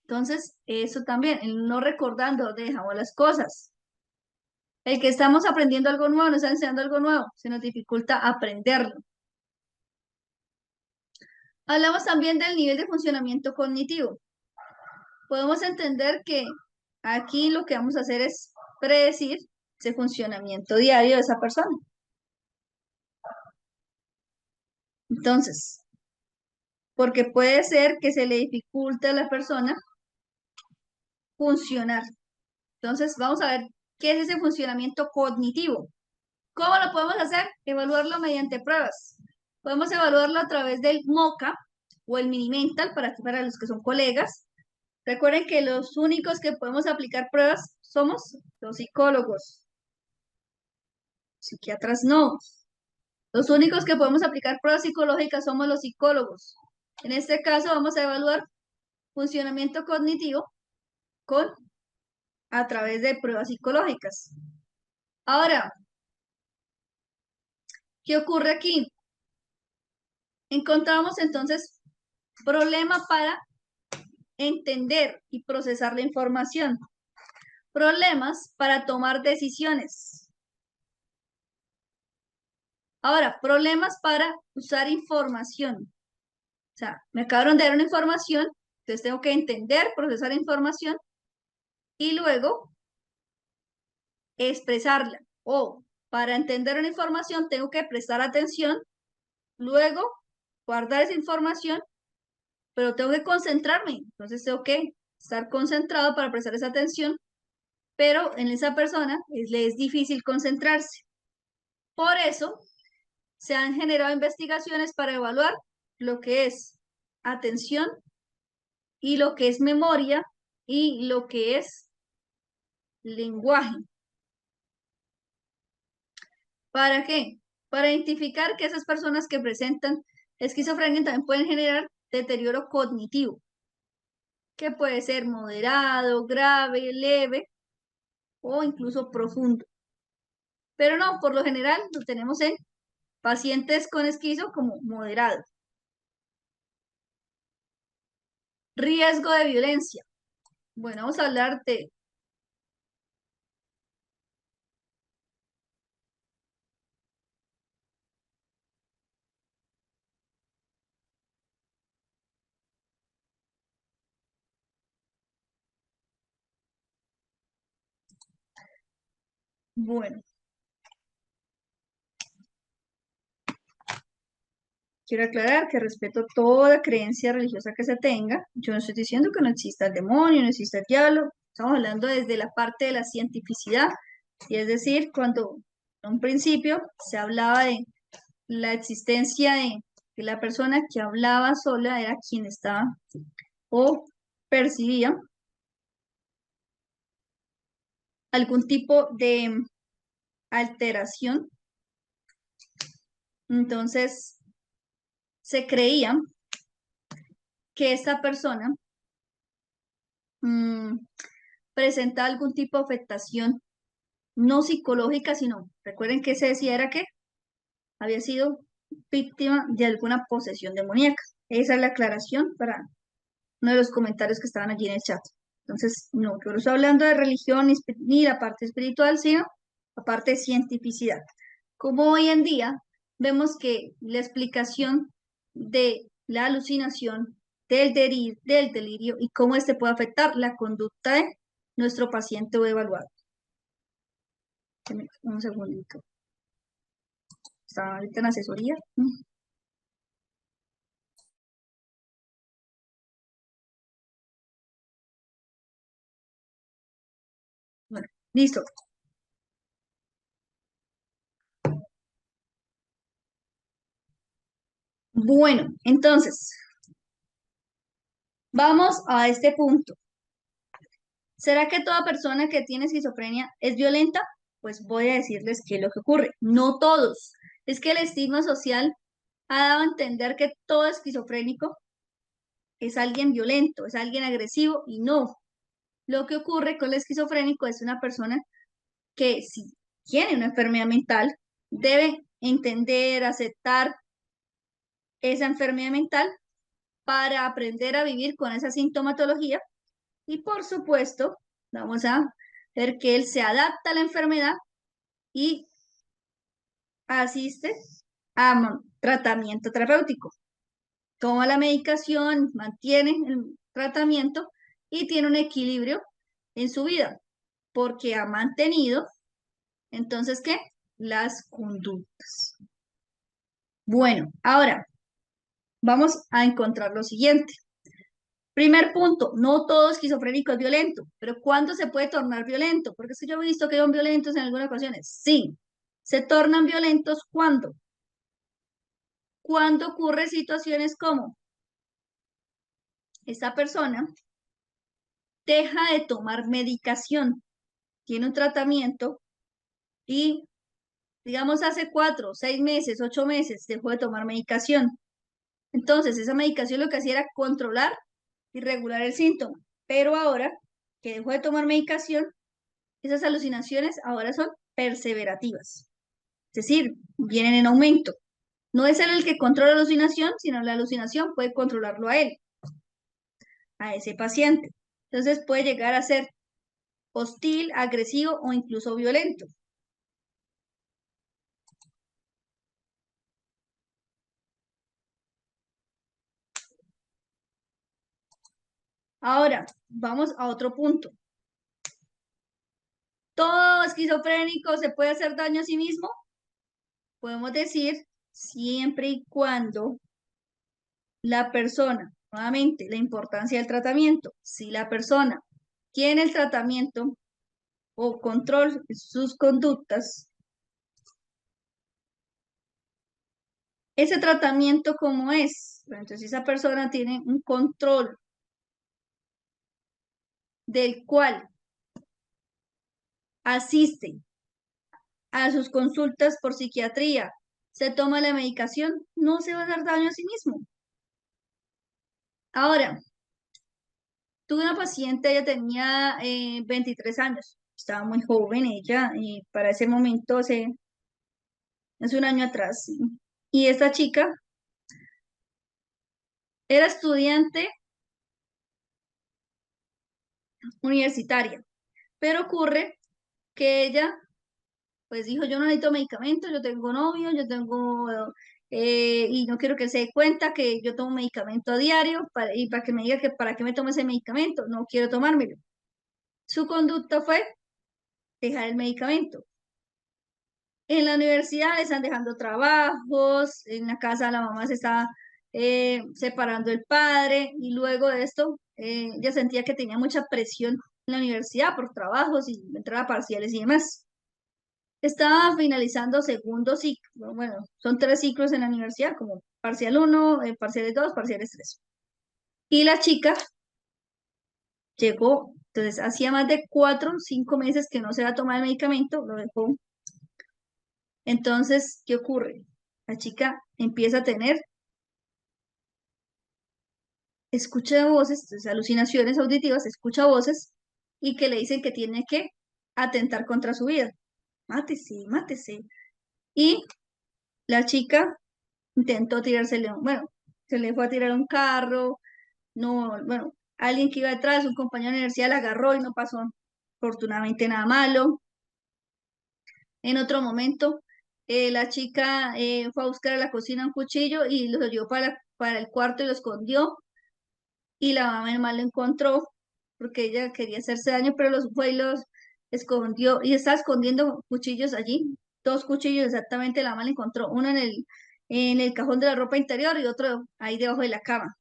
Entonces, eso también, el no recordando dónde dejamos las cosas. El que estamos aprendiendo algo nuevo, nos está enseñando algo nuevo, se nos dificulta aprenderlo. Hablamos también del nivel de funcionamiento cognitivo. Podemos entender que aquí lo que vamos a hacer es predecir ese funcionamiento diario de esa persona. Entonces, porque puede ser que se le dificulte a la persona funcionar. Entonces, vamos a ver qué es ese funcionamiento cognitivo. ¿Cómo lo podemos hacer? Evaluarlo mediante pruebas. Podemos evaluarlo a través del MOCA o el Mini Mental para los que son colegas. Recuerden que los únicos que podemos aplicar pruebas somos los psicólogos. Psiquiatras no. Los únicos que podemos aplicar pruebas psicológicas somos los psicólogos. En este caso vamos a evaluar funcionamiento cognitivo con a través de pruebas psicológicas. Ahora, ¿qué ocurre aquí? Encontramos entonces problema para entender y procesar la información. Problemas para tomar decisiones. Ahora, problemas para usar información. O sea, me acabaron de dar una información, entonces tengo que entender, procesar la información y luego expresarla. O para entender una información tengo que prestar atención, luego guardar esa información, pero tengo que concentrarme. Entonces tengo que estar concentrado para prestar esa atención, pero en esa persona le es difícil concentrarse. Por eso se han generado investigaciones para evaluar lo que es atención y lo que es memoria y lo que es lenguaje. ¿Para qué? Para identificar que esas personas que presentan esquizofrenia también pueden generar deterioro cognitivo, que puede ser moderado, grave, leve o incluso profundo. Pero no, por lo general lo tenemos en pacientes con esquizo como moderado. Riesgo de violencia. Bueno, vamos a hablar de, bueno, quiero aclarar que respeto toda creencia religiosa que se tenga. Yo no estoy diciendo que no exista el demonio, no exista el diablo. Estamos hablando desde la parte de la cientificidad. Y es decir, cuando en un principio se hablaba de la existencia de que la persona que hablaba sola era quien estaba o percibía algún tipo de alteración. Entonces, se creía que esta persona mm, presenta algún tipo de afectación no psicológica, sino, recuerden que se decía era que había sido víctima de alguna posesión demoníaca. Esa es la aclaración para uno de los comentarios que estaban allí en el chat. Entonces, no, yo no estoy hablando de religión ni la parte espiritual, sino la parte de cientificidad. Como hoy en día vemos que la explicación de la alucinación, del delirio y cómo este puede afectar la conducta nuestro paciente o evaluado. Un segundito. Está ahorita en asesoría. Bueno, listo. Bueno, entonces, vamos a este punto. ¿Será que toda persona que tiene esquizofrenia es violenta? Pues voy a decirles qué es lo que ocurre. No todos. Es que el estigma social ha dado a entender que todo esquizofrénico es alguien violento, es alguien agresivo y no. Lo que ocurre con el esquizofrénico es una persona que si tiene una enfermedad mental, debe entender, aceptar esa enfermedad mental para aprender a vivir con esa sintomatología y por supuesto vamos a ver que él se adapta a la enfermedad y asiste a tratamiento terapéutico. Toma la medicación, mantiene el tratamiento y tiene un equilibrio en su vida porque ha mantenido, entonces, ¿qué? Las conductas. Bueno, ahora vamos a encontrar lo siguiente. Primer punto, no todo esquizofrénico es violento, pero ¿cuándo se puede tornar violento? Porque si yo he visto que son violentos en algunas ocasiones. Sí, se tornan violentos ¿cuándo? Cuando ocurre situaciones como esta persona deja de tomar medicación, tiene un tratamiento y, digamos, hace 4, 6 meses, 8 meses dejó de tomar medicación. Entonces, esa medicación lo que hacía era controlar y regular el síntoma. Pero ahora que dejó de tomar medicación, esas alucinaciones ahora son perseverativas. Es decir, vienen en aumento. No es él el que controla la alucinación, sino la alucinación puede controlarlo a él, a ese paciente. Entonces puede llegar a ser hostil, agresivo o incluso violento. Ahora, vamos a otro punto. ¿Todo esquizofrénico se puede hacer daño a sí mismo? Podemos decir siempre y cuando la persona, nuevamente, la importancia del tratamiento. Si la persona tiene el tratamiento o control de sus conductas, ese tratamiento como es. Bueno, entonces, si esa persona tiene un control del cual asiste a sus consultas por psiquiatría, se toma la medicación, no se va a dar daño a sí mismo. Ahora, tuve una paciente, ella tenía 23 años, estaba muy joven ella, y para ese momento, hace un año atrás, sí. Y esta chica era estudiante universitaria, pero ocurre que ella pues dijo, yo no necesito medicamentos, yo tengo novio, yo tengo, y no quiero que se dé cuenta que yo tomo medicamento a diario y para que me diga que para qué me tomo ese medicamento, no quiero tomármelo. Su conducta fue dejar el medicamento. En la universidad le están dejando trabajos, en la casa la mamá se está separando el padre y luego de esto ella sentía que tenía mucha presión en la universidad por trabajos y entrada a parciales y demás. Estaba finalizando segundo ciclo, bueno, son 3 ciclos en la universidad, como parcial 1, parciales 2, parciales 3. Y la chica llegó, entonces hacía más de 4 o 5 meses que no se va a tomar el medicamento, lo dejó. Entonces, ¿qué ocurre? La chica empieza a tener, escucha voces, entonces, alucinaciones auditivas, escucha voces y que le dicen que tiene que atentar contra su vida. Mátese, mátese. Y la chica intentó tirársele, bueno, se le fue a tirar un carro, no, bueno, alguien que iba detrás, un compañero de universidad la agarró y no pasó afortunadamente nada malo. En otro momento, la chica fue a buscar a la cocina un cuchillo y lo llevó para el cuarto y lo escondió y la mamá normal lo encontró porque ella quería hacerse daño, pero fue y los escondió y estaba escondiendo cuchillos allí, dos cuchillos exactamente, la mala encontró, uno en el cajón de la ropa interior y otro ahí debajo de la cama.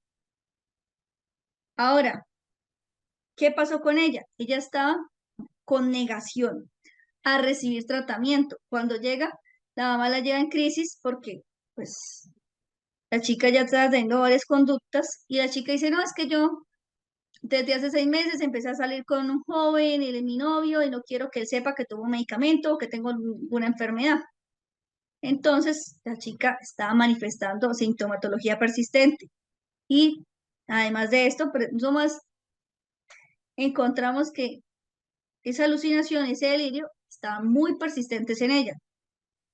Ahora, ¿qué pasó con ella? Ella estaba con negación a recibir tratamiento. Cuando llega, la mamá la lleva en crisis porque, pues, la chica ya está teniendo varias conductas y la chica dice, no, es que yo desde hace 6 meses empecé a salir con un joven, él es mi novio y no quiero que él sepa que tomo un medicamento o que tengo alguna enfermedad. Entonces, la chica estaba manifestando sintomatología persistente y además de esto, más encontramos que esa alucinación, ese delirio, estaban muy persistentes en ella.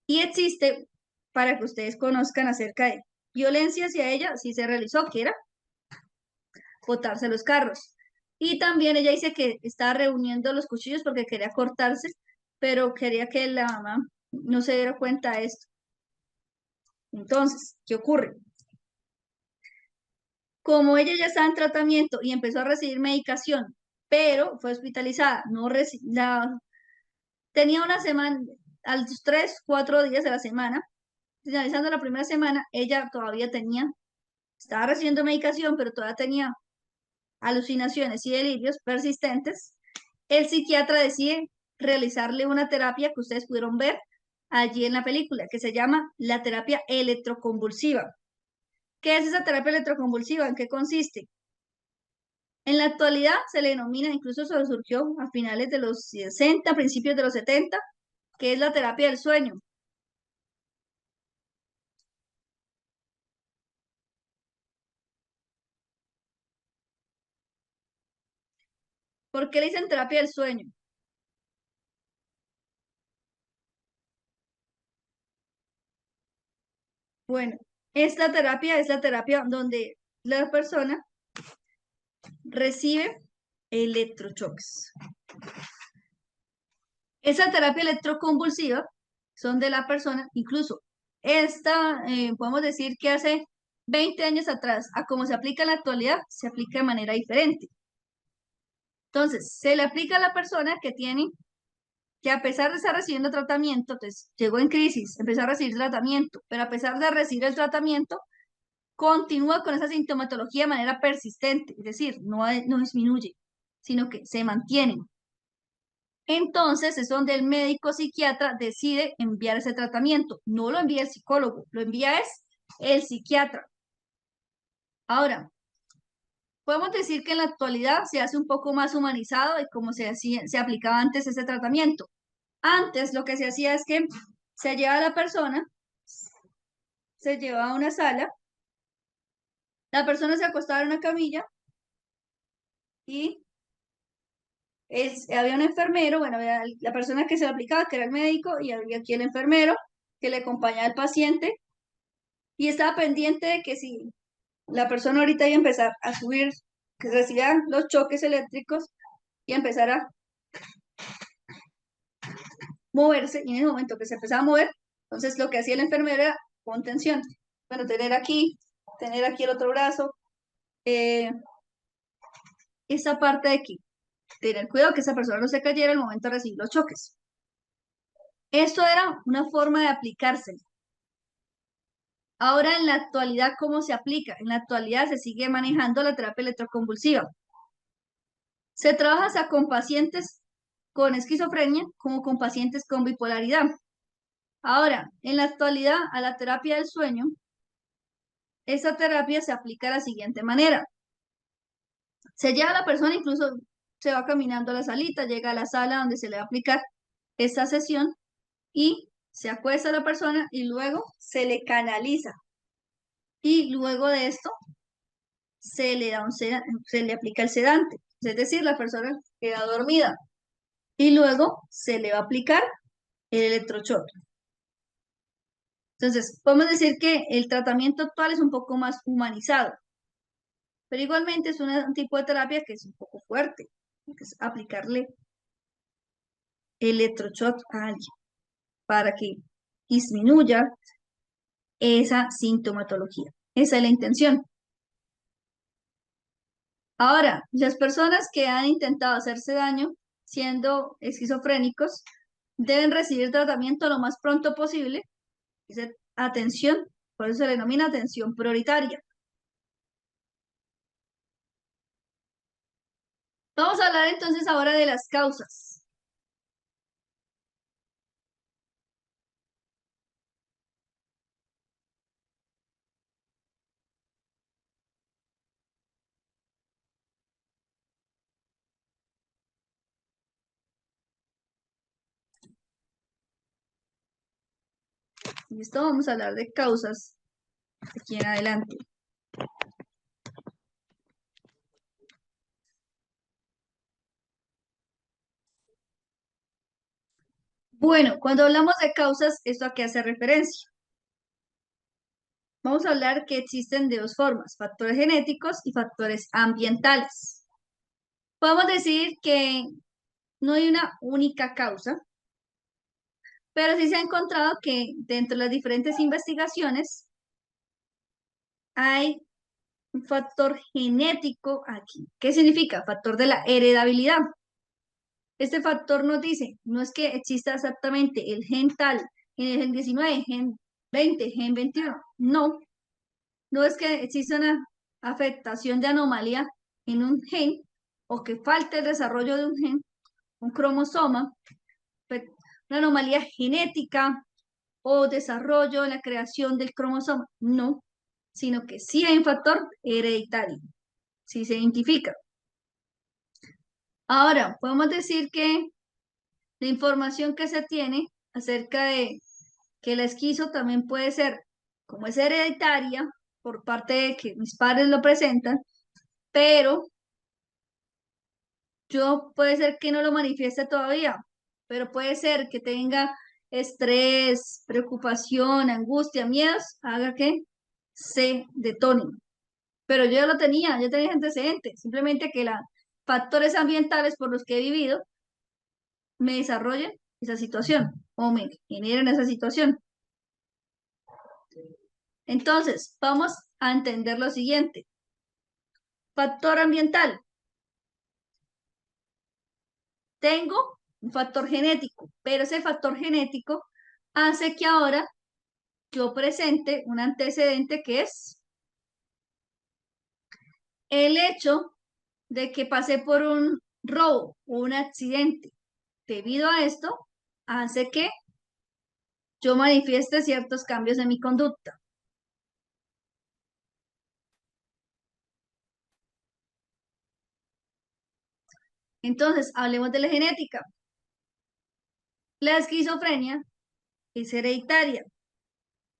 Y existe, para que ustedes conozcan acerca de violencia hacia ella, sí se realizó, que era botarse los carros. Y también ella dice que estaba reuniendo los cuchillos porque quería cortarse, pero quería que la mamá no se diera cuenta de esto. Entonces, ¿qué ocurre? Como ella ya estaba en tratamiento y empezó a recibir medicación, pero fue hospitalizada, no tenía una semana, a los 3, 4 días de la semana, finalizando la primera semana, ella todavía estaba recibiendo medicación, pero todavía tenía alucinaciones y delirios persistentes. El psiquiatra decide realizarle una terapia que ustedes pudieron ver allí en la película, que se llama la terapia electroconvulsiva. ¿Qué es esa terapia electroconvulsiva? ¿En qué consiste? En la actualidad se le denomina, incluso se surgió a finales de los 60, principios de los 70, que es la terapia del sueño. ¿Por qué le dicen terapia del sueño? Bueno, esta terapia es la terapia donde la persona recibe electrochoques. Esa terapia electroconvulsiva son de la persona, incluso esta, podemos decir que hace 20 años atrás, a cómo se aplica en la actualidad, se aplica de manera diferente. Entonces, se le aplica a la persona que tiene, que a pesar de estar recibiendo tratamiento, entonces llegó en crisis, empezó a recibir tratamiento, pero a pesar de recibir el tratamiento, continúa con esa sintomatología de manera persistente, es decir, no disminuye, sino que se mantiene. Entonces es donde el médico psiquiatra decide enviar ese tratamiento. No lo envía el psicólogo, lo envía es el psiquiatra. Ahora, podemos decir que en la actualidad se hace un poco más humanizado de cómo se aplicaba antes ese tratamiento. Antes lo que se hacía es que se llevaba a la persona, se llevaba a una sala, la persona se acostaba en una camilla y había un enfermero, bueno, había la persona que se lo aplicaba, que era el médico, y había aquí el enfermero que le acompañaba al paciente y estaba pendiente de que si la persona ahorita iba a empezar a subir, que recibía los choques eléctricos y empezar a moverse, y en el momento que se empezaba a mover, entonces lo que hacía el enfermero era pon tensión. Bueno, tener aquí el otro brazo, eh, esa parte de aquí, tener cuidado que esa persona no se cayera al momento de recibir los choques. Esto era una forma de aplicárselo. Ahora, en la actualidad, ¿cómo se aplica? En la actualidad se sigue manejando la terapia electroconvulsiva. Se trabaja hasta con pacientes con esquizofrenia como con pacientes con bipolaridad. Ahora, en la actualidad, a la terapia del sueño, esa terapia se aplica de la siguiente manera. Se lleva a la persona, incluso se va caminando a la salita, llega a la sala donde se le va a aplicar esta sesión y se acuesta la persona y luego se le canaliza. Y luego de esto se le aplica el sedante, es decir, la persona queda dormida y luego se le va a aplicar el electrochoque. Entonces, podemos decir que el tratamiento actual es un poco más humanizado, pero igualmente es un tipo de terapia que es un poco fuerte, que es aplicarle electrochoque a alguien para que disminuya esa sintomatología. Esa es la intención. Ahora, las personas que han intentado hacerse daño siendo esquizofrénicos deben recibir tratamiento lo más pronto posible. Dice atención, por eso se le denomina atención prioritaria. Vamos a hablar entonces ahora de las causas. ¿Listo? Vamos a hablar de causas de aquí en adelante. Bueno, cuando hablamos de causas, ¿esto a qué hace referencia? Vamos a hablar que existen de dos formas, factores genéticos y factores ambientales. Podemos decir que no hay una única causa, pero sí se ha encontrado que dentro de las diferentes investigaciones hay un factor genético aquí. ¿Qué significa? Factor de la heredabilidad. Este factor nos dice, no es que exista exactamente el gen tal, en el gen 19, gen 20, gen 21. No, no es que exista una afectación de anomalía en un gen o que falte el desarrollo de un gen, un cromosoma, una anomalía genética o desarrollo en la creación del cromosoma. No, sino que sí hay un factor hereditario, sí se identifica. Ahora, podemos decir que la información que se tiene acerca de que la esquizo también puede ser, como es hereditaria, por parte de que mis padres lo presentan, pero yo puede ser que no lo manifieste todavía, pero puede ser que tenga estrés, preocupación, angustia, miedos, haga que se detone. Pero yo ya lo tenía, yo tenía antecedentes, simplemente que los factores ambientales por los que he vivido me desarrollen esa situación o me generen esa situación. Entonces, vamos a entender lo siguiente. Factor ambiental. Tengo un factor genético, pero ese factor genético hace que ahora yo presente un antecedente que es el hecho de que pasé por un robo o un accidente. Debido a esto, hace que yo manifieste ciertos cambios en mi conducta. Entonces, hablemos de la genética. La esquizofrenia es hereditaria.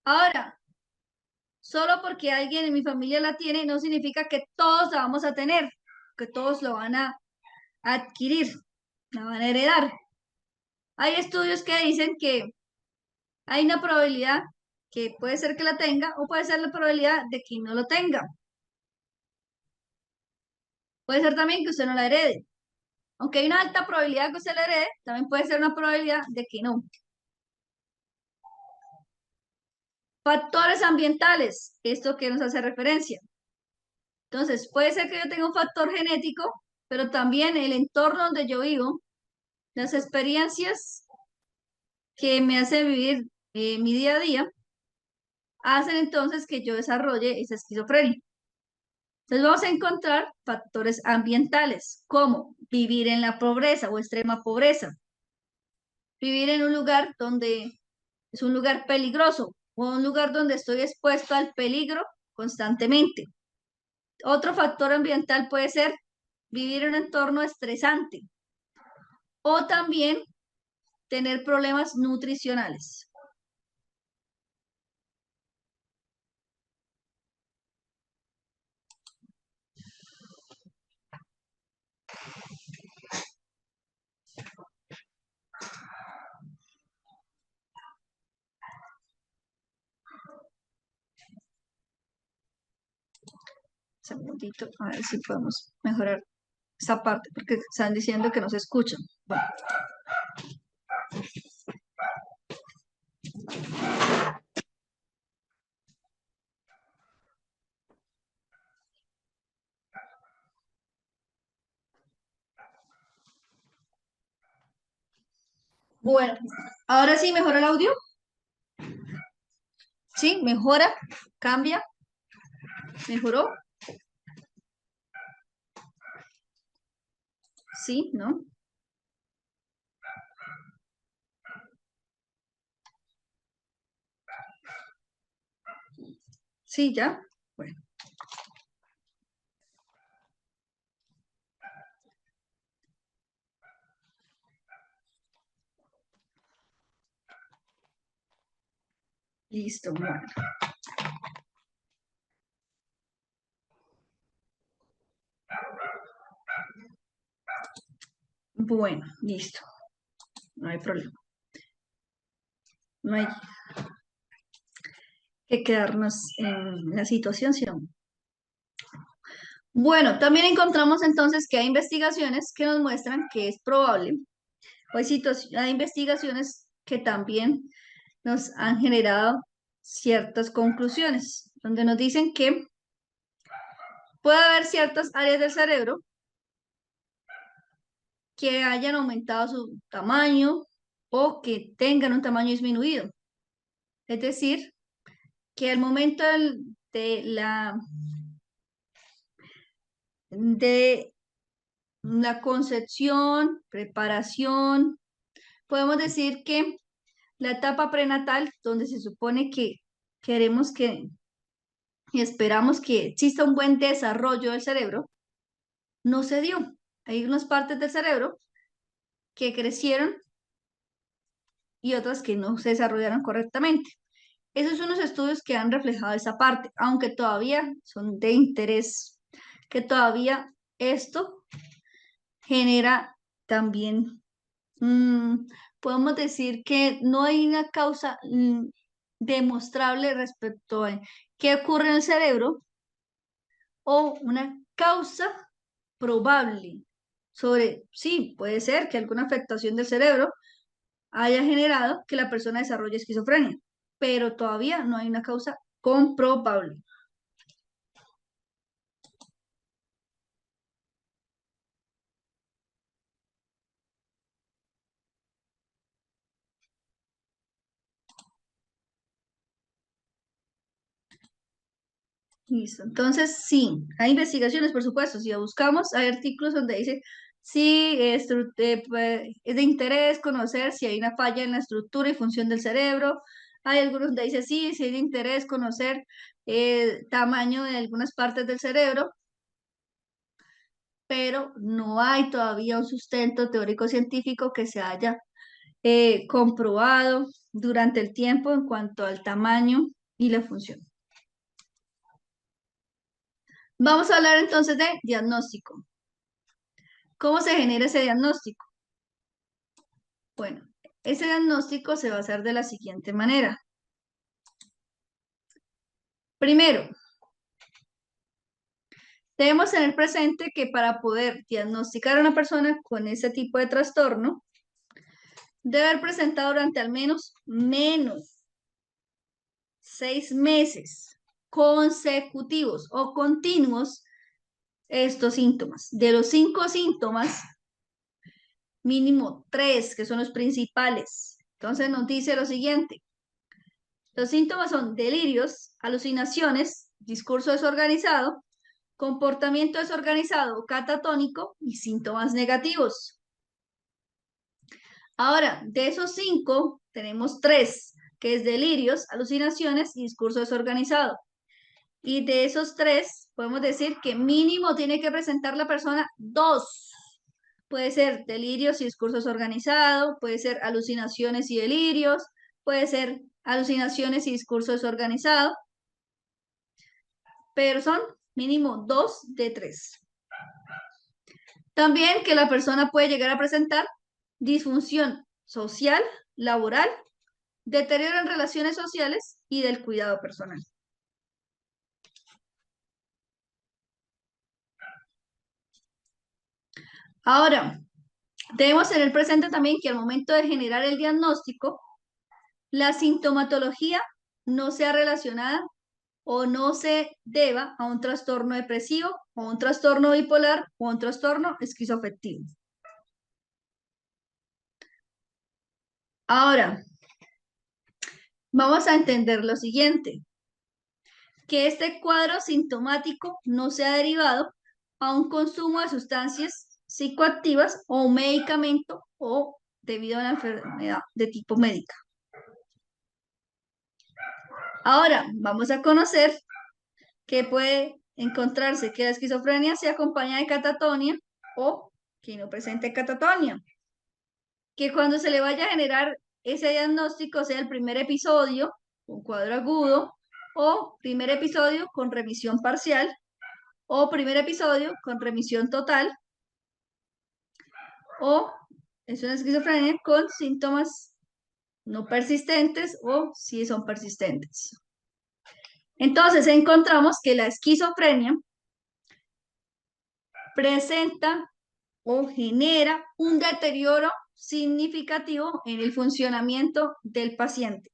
Ahora, solo porque alguien en mi familia la tiene, no significa que todos la vamos a tener, que todos lo van a adquirir, la van a heredar. Hay estudios que dicen que hay una probabilidad que puede ser que la tenga o puede ser la probabilidad de que no lo tenga. Puede ser también que usted no la herede. Aunque hay una alta probabilidad de que usted la herede, también puede ser una probabilidad de que no. Factores ambientales, esto que nos hace referencia. Entonces, puede ser que yo tenga un factor genético, pero también el entorno donde yo vivo, las experiencias que me hacen vivir mi día a día, hacen entonces que yo desarrolle esa esquizofrenia. Entonces vamos a encontrar factores ambientales, como vivir en la pobreza o extrema pobreza, vivir en un lugar donde es un lugar peligroso o un lugar donde estoy expuesto al peligro constantemente. Otro factor ambiental puede ser vivir en un entorno estresante o también tener problemas nutricionales. Un segundito, a ver si podemos mejorar esta parte, porque están diciendo que no se escuchan. Bueno, Bueno, ahora sí mejora el audio. Sí, mejora, cambia, mejoró. Sí, ¿no? Sí, ya. Bueno, listo. Bueno, bueno, listo. No hay problema. No hay que quedarnos en la situación, sino. Bueno, también encontramos entonces que hay investigaciones que nos muestran que es probable, o hay investigaciones que también nos han generado ciertas conclusiones, donde nos dicen que puede haber ciertas áreas del cerebro que hayan aumentado su tamaño o que tengan un tamaño disminuido. Es decir, que al momento de la concepción, preparación, podemos decir que la etapa prenatal, donde se supone que queremos que y esperamos que exista un buen desarrollo del cerebro, no se dio. Hay unas partes del cerebro que crecieron y otras que no se desarrollaron correctamente. Esos son los estudios que han reflejado esa parte, aunque todavía son de interés, que todavía esto genera también, mm, podemos decir que no hay una causa demostrable respecto a qué ocurre en el cerebro o una causa probable sobre, sí, puede ser que alguna afectación del cerebro haya generado que la persona desarrolle esquizofrenia, pero todavía no hay una causa comprobable. Listo. Entonces, sí, hay investigaciones, por supuesto. Si buscamos, hay artículos donde dice, sí, es de interés conocer si hay una falla en la estructura y función del cerebro. Hay algunos donde dice, sí, sí, es de interés conocer el tamaño de algunas partes del cerebro, pero no hay todavía un sustento teórico científico que se haya comprobado durante el tiempo en cuanto al tamaño y la función. Vamos a hablar entonces de diagnóstico. ¿Cómo se genera ese diagnóstico? Bueno, ese diagnóstico se va a hacer de la siguiente manera. Primero, debemos tener presente que para poder diagnosticar a una persona con ese tipo de trastorno, debe haber presentado durante al menos 6 meses consecutivos o continuos estos síntomas. De los 5 síntomas, mínimo 3, que son los principales. Entonces nos dice lo siguiente. Los síntomas son delirios, alucinaciones, discurso desorganizado, comportamiento desorganizado o catatónico y síntomas negativos. Ahora, de esos 5, tenemos 3, que es delirios, alucinaciones y discurso desorganizado. Y de esos 3, podemos decir que mínimo tiene que presentar la persona 2. Puede ser delirios y discurso desorganizado, puede ser alucinaciones y delirios, puede ser alucinaciones y discurso desorganizado, pero son mínimo 2 de 3. También que la persona puede llegar a presentar disfunción social, laboral, deterioro en relaciones sociales y del cuidado personal. Ahora, debemos tener presente también que al momento de generar el diagnóstico, la sintomatología no sea relacionada o no se deba a un trastorno depresivo o un trastorno bipolar o un trastorno esquizoafectivo. Ahora, vamos a entender lo siguiente, que este cuadro sintomático no sea derivado a un consumo de sustancias psicoactivas o un medicamento o debido a una enfermedad de tipo médica. Ahora, vamos a conocer que puede encontrarse que la esquizofrenia se acompaña de catatonia o que no presente catatonia. Que cuando se le vaya a generar ese diagnóstico sea el primer episodio con cuadro agudo o primer episodio con remisión parcial o primer episodio con remisión total o es una esquizofrenia con síntomas no persistentes o si son persistentes. Entonces encontramos que la esquizofrenia presenta o genera un deterioro significativo en el funcionamiento del paciente.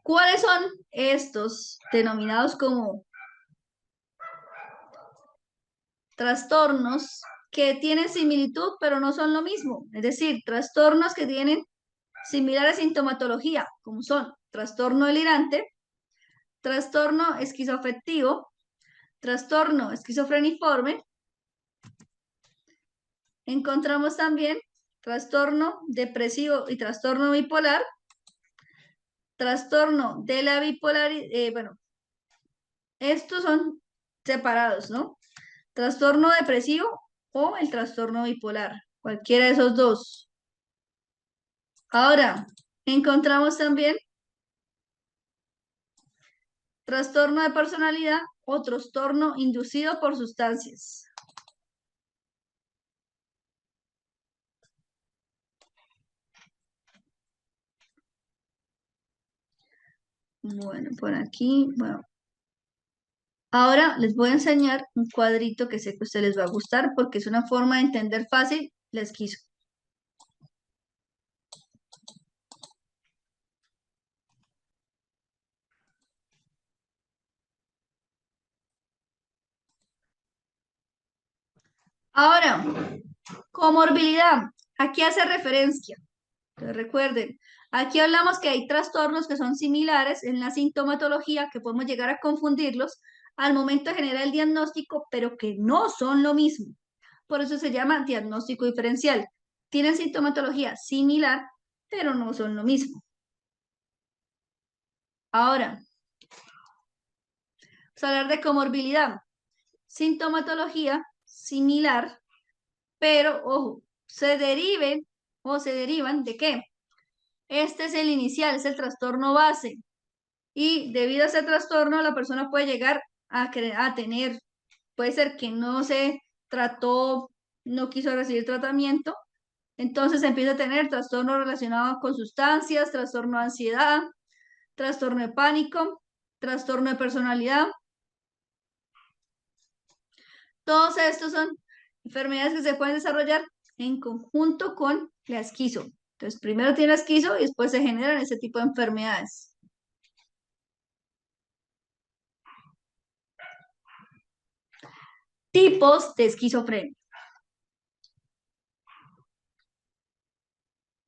¿Cuáles son estos denominados como trastornos que tienen similitud pero no son lo mismo? Es decir, trastornos que tienen similares sintomatología, como son trastorno delirante, trastorno esquizoafectivo, trastorno esquizofreniforme. Encontramos también trastorno depresivo y trastorno bipolar, trastorno de la bipolaridad, bueno, estos son separados, ¿no? Trastorno depresivo o el trastorno bipolar, cualquiera de esos dos. Ahora, encontramos también trastorno de personalidad o trastorno inducido por sustancias. Bueno, por aquí, bueno. Ahora les voy a enseñar un cuadrito que sé que a ustedes les va a gustar porque es una forma de entender fácil la esquizo. Ahora, comorbilidad. ¿A qué hace referencia? Entonces, recuerden, aquí hablamos que hay trastornos que son similares en la sintomatología, que podemos llegar a confundirlos al momento de generar el diagnóstico, pero que no son lo mismo. Por eso se llama diagnóstico diferencial. Tienen sintomatología similar, pero no son lo mismo. Ahora, vamos a hablar de comorbilidad. Sintomatología similar, pero ojo, se deriven o se derivan de qué? Este es el inicial, es el trastorno base. Y debido a ese trastorno, la persona puede llegar a tener, puede ser que no se trató, no quiso recibir tratamiento, entonces empieza a tener trastorno relacionado con sustancias, trastorno de ansiedad, trastorno de pánico, trastorno de personalidad. Todos estos son enfermedades que se pueden desarrollar en conjunto con la esquizo. Entonces, primero tiene la esquizo y después se generan ese tipo de enfermedades. Tipos de esquizofrenia.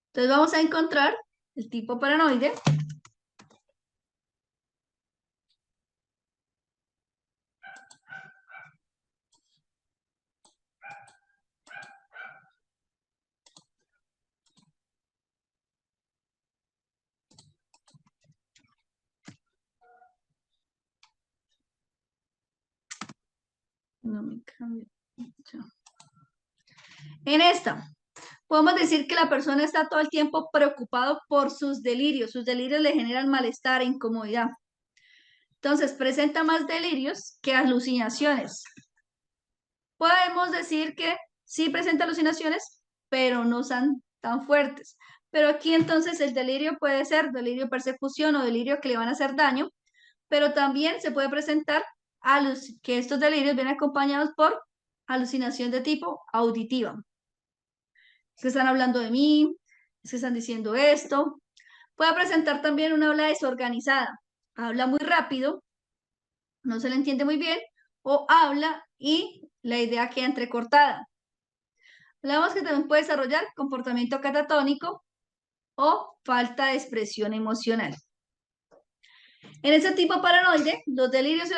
Entonces vamos a encontrar el tipo paranoide. No me cambia. En esta, podemos decir que la persona está todo el tiempo preocupado por sus delirios. Sus delirios le generan malestar e incomodidad. Entonces, presenta más delirios que alucinaciones. Podemos decir que sí presenta alucinaciones, pero no son tan fuertes. Pero aquí entonces el delirio puede ser delirio de persecución o delirio que le van a hacer daño, pero también se puede presentar que estos delirios vienen acompañados por alucinación de tipo auditiva. Es que están hablando de mí, es que están diciendo esto. Puede presentar también una habla desorganizada. Habla muy rápido, no se le entiende muy bien, o habla y la idea queda entrecortada. Hablamos que también puede desarrollar comportamiento catatónico o falta de expresión emocional. En ese tipo paranoide, los delirios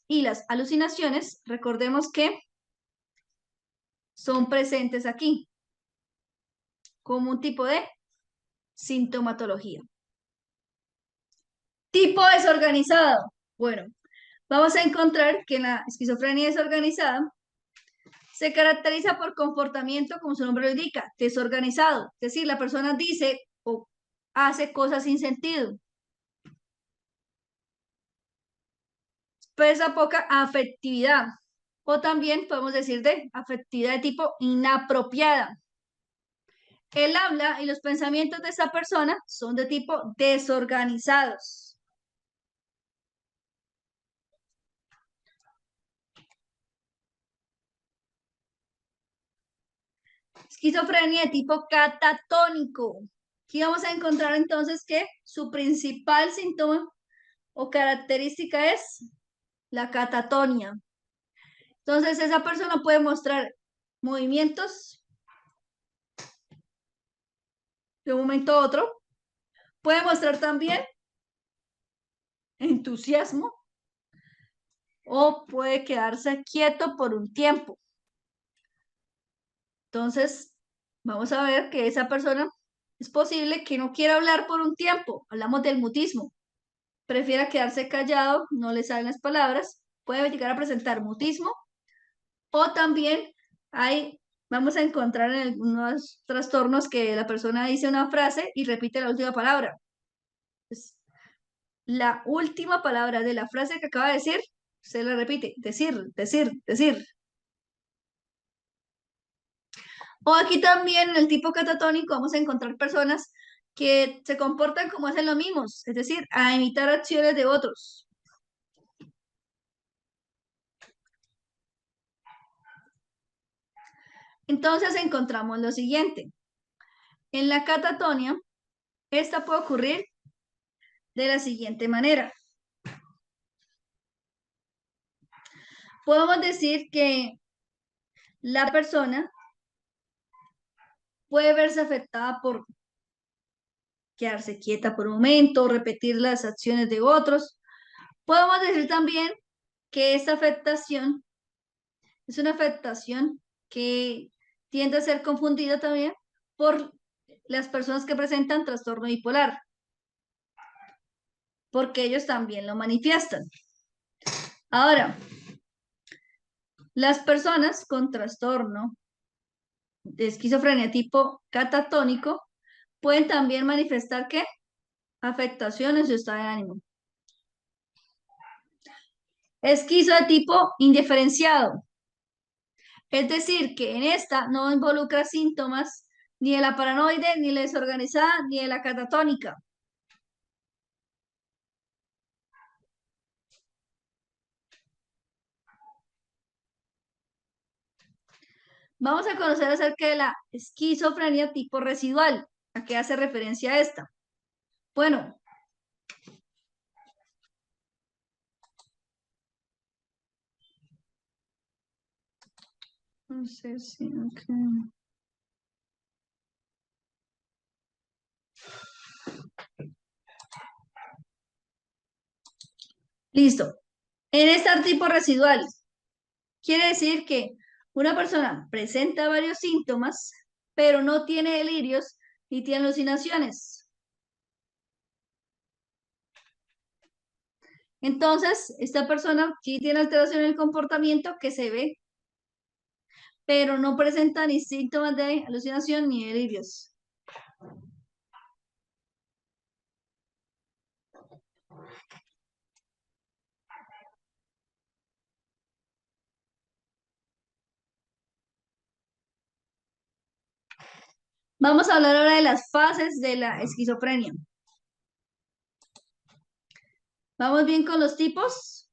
y las alucinaciones, recordemos que son presentes aquí como un tipo de sintomatología. Tipo desorganizado. Bueno, vamos a encontrar que la esquizofrenia desorganizada se caracteriza por comportamiento, como su nombre lo indica, desorganizado. Es decir, la persona dice o hace cosas sin sentido. Expresa poca afectividad. O también podemos decir de afectividad de tipo inapropiada. El habla y los pensamientos de esa persona son de tipo desorganizados. Esquizofrenia de tipo catatónico. Aquí vamos a encontrar entonces que su principal síntoma o característica es la catatonia. Entonces esa persona puede mostrar movimientos de un momento a otro. Puede mostrar también entusiasmo o puede quedarse quieto por un tiempo. Entonces, vamos a ver que esa persona es posible que no quiera hablar por un tiempo. Hablamos del mutismo. Prefiera quedarse callado, no le salen las palabras. Puede llegar a presentar mutismo o también vamos a encontrar en algunos trastornos que la persona dice una frase y repite la última palabra. Pues, la última palabra de la frase que acaba de decir, se la repite, decir, decir, decir. O aquí también en el tipo catatónico vamos a encontrar personas que se comportan como hacen los mismos, es decir, a imitar acciones de otros. Entonces encontramos lo siguiente. En la catatonia, esta puede ocurrir de la siguiente manera. Podemos decir que la persona puede verse afectada por quedarse quieta por un momento, repetir las acciones de otros. Podemos decir también que esta afectación es una afectación que tiende a ser confundida también por las personas que presentan trastorno bipolar, porque ellos también lo manifiestan. Ahora, las personas con trastorno de esquizofrenia tipo catatónico pueden también manifestar ¿qué? Afectación en su estado de ánimo. Esquizo de tipo indiferenciado. Es decir, que en esta no involucra síntomas ni de la paranoide, ni de la desorganizada, ni de la catatónica. Vamos a conocer acerca de la esquizofrenia tipo residual. ¿A qué hace referencia esta? Bueno, no sé si... Okay. Listo. En este tipo residual, quiere decir que una persona presenta varios síntomas, pero no tiene delirios ni tiene alucinaciones. Entonces, esta persona sí tiene alteración en el comportamiento que se ve, pero no presenta ni síntomas de alucinación ni delirios. Vamos a hablar ahora de las fases de la esquizofrenia. ¿Vamos bien con los tipos?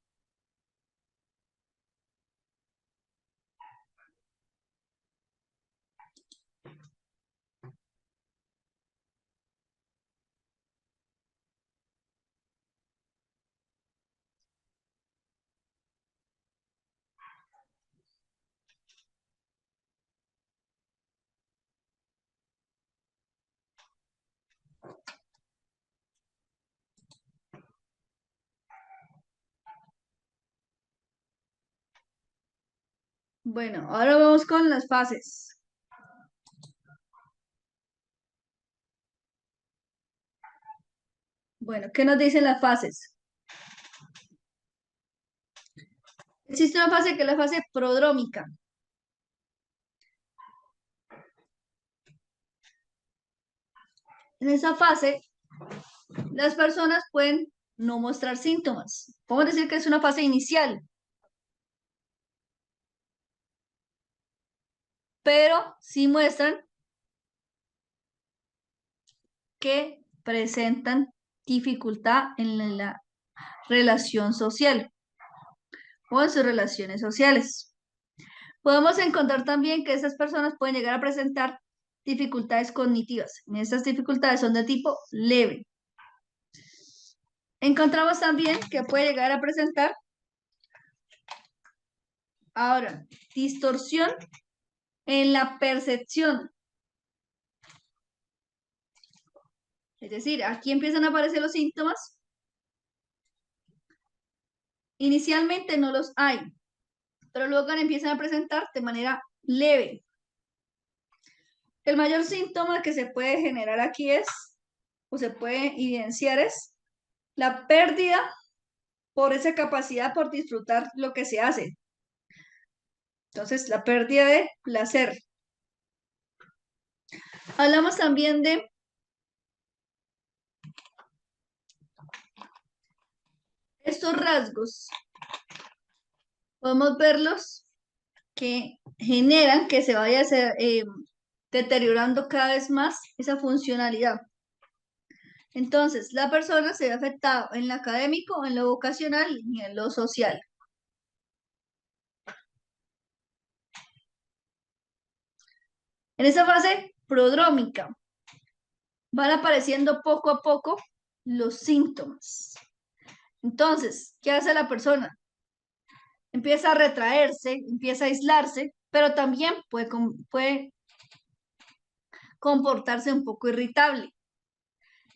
Bueno, ahora vamos con las fases. Bueno, ¿qué nos dicen las fases? Existe una fase que es la fase prodrómica. En esa fase, las personas pueden no mostrar síntomas. Podemos decir que es una fase inicial, pero sí muestran que presentan dificultad en la relación social o en sus relaciones sociales. Podemos encontrar también que esas personas pueden llegar a presentar dificultades cognitivas. Estas dificultades son de tipo leve. Encontramos también que puede llegar a presentar ahora distorsión en la percepción. Es decir, aquí empiezan a aparecer los síntomas. Inicialmente no los hay, pero luego empiezan a presentar de manera leve. El mayor síntoma que se puede generar aquí es, o se puede evidenciar es, la pérdida por esa capacidad por disfrutar lo que se hace. Entonces, la pérdida de placer. Hablamos también de estos rasgos. Podemos verlos que generan que se vaya a ser, deteriorando cada vez más esa funcionalidad. Entonces, la persona se ve afectada en lo académico, en lo vocacional y en lo social. En esa fase prodrómica van apareciendo poco a poco los síntomas. Entonces, ¿qué hace la persona? Empieza a retraerse, empieza a aislarse, pero también puede comportarse un poco irritable.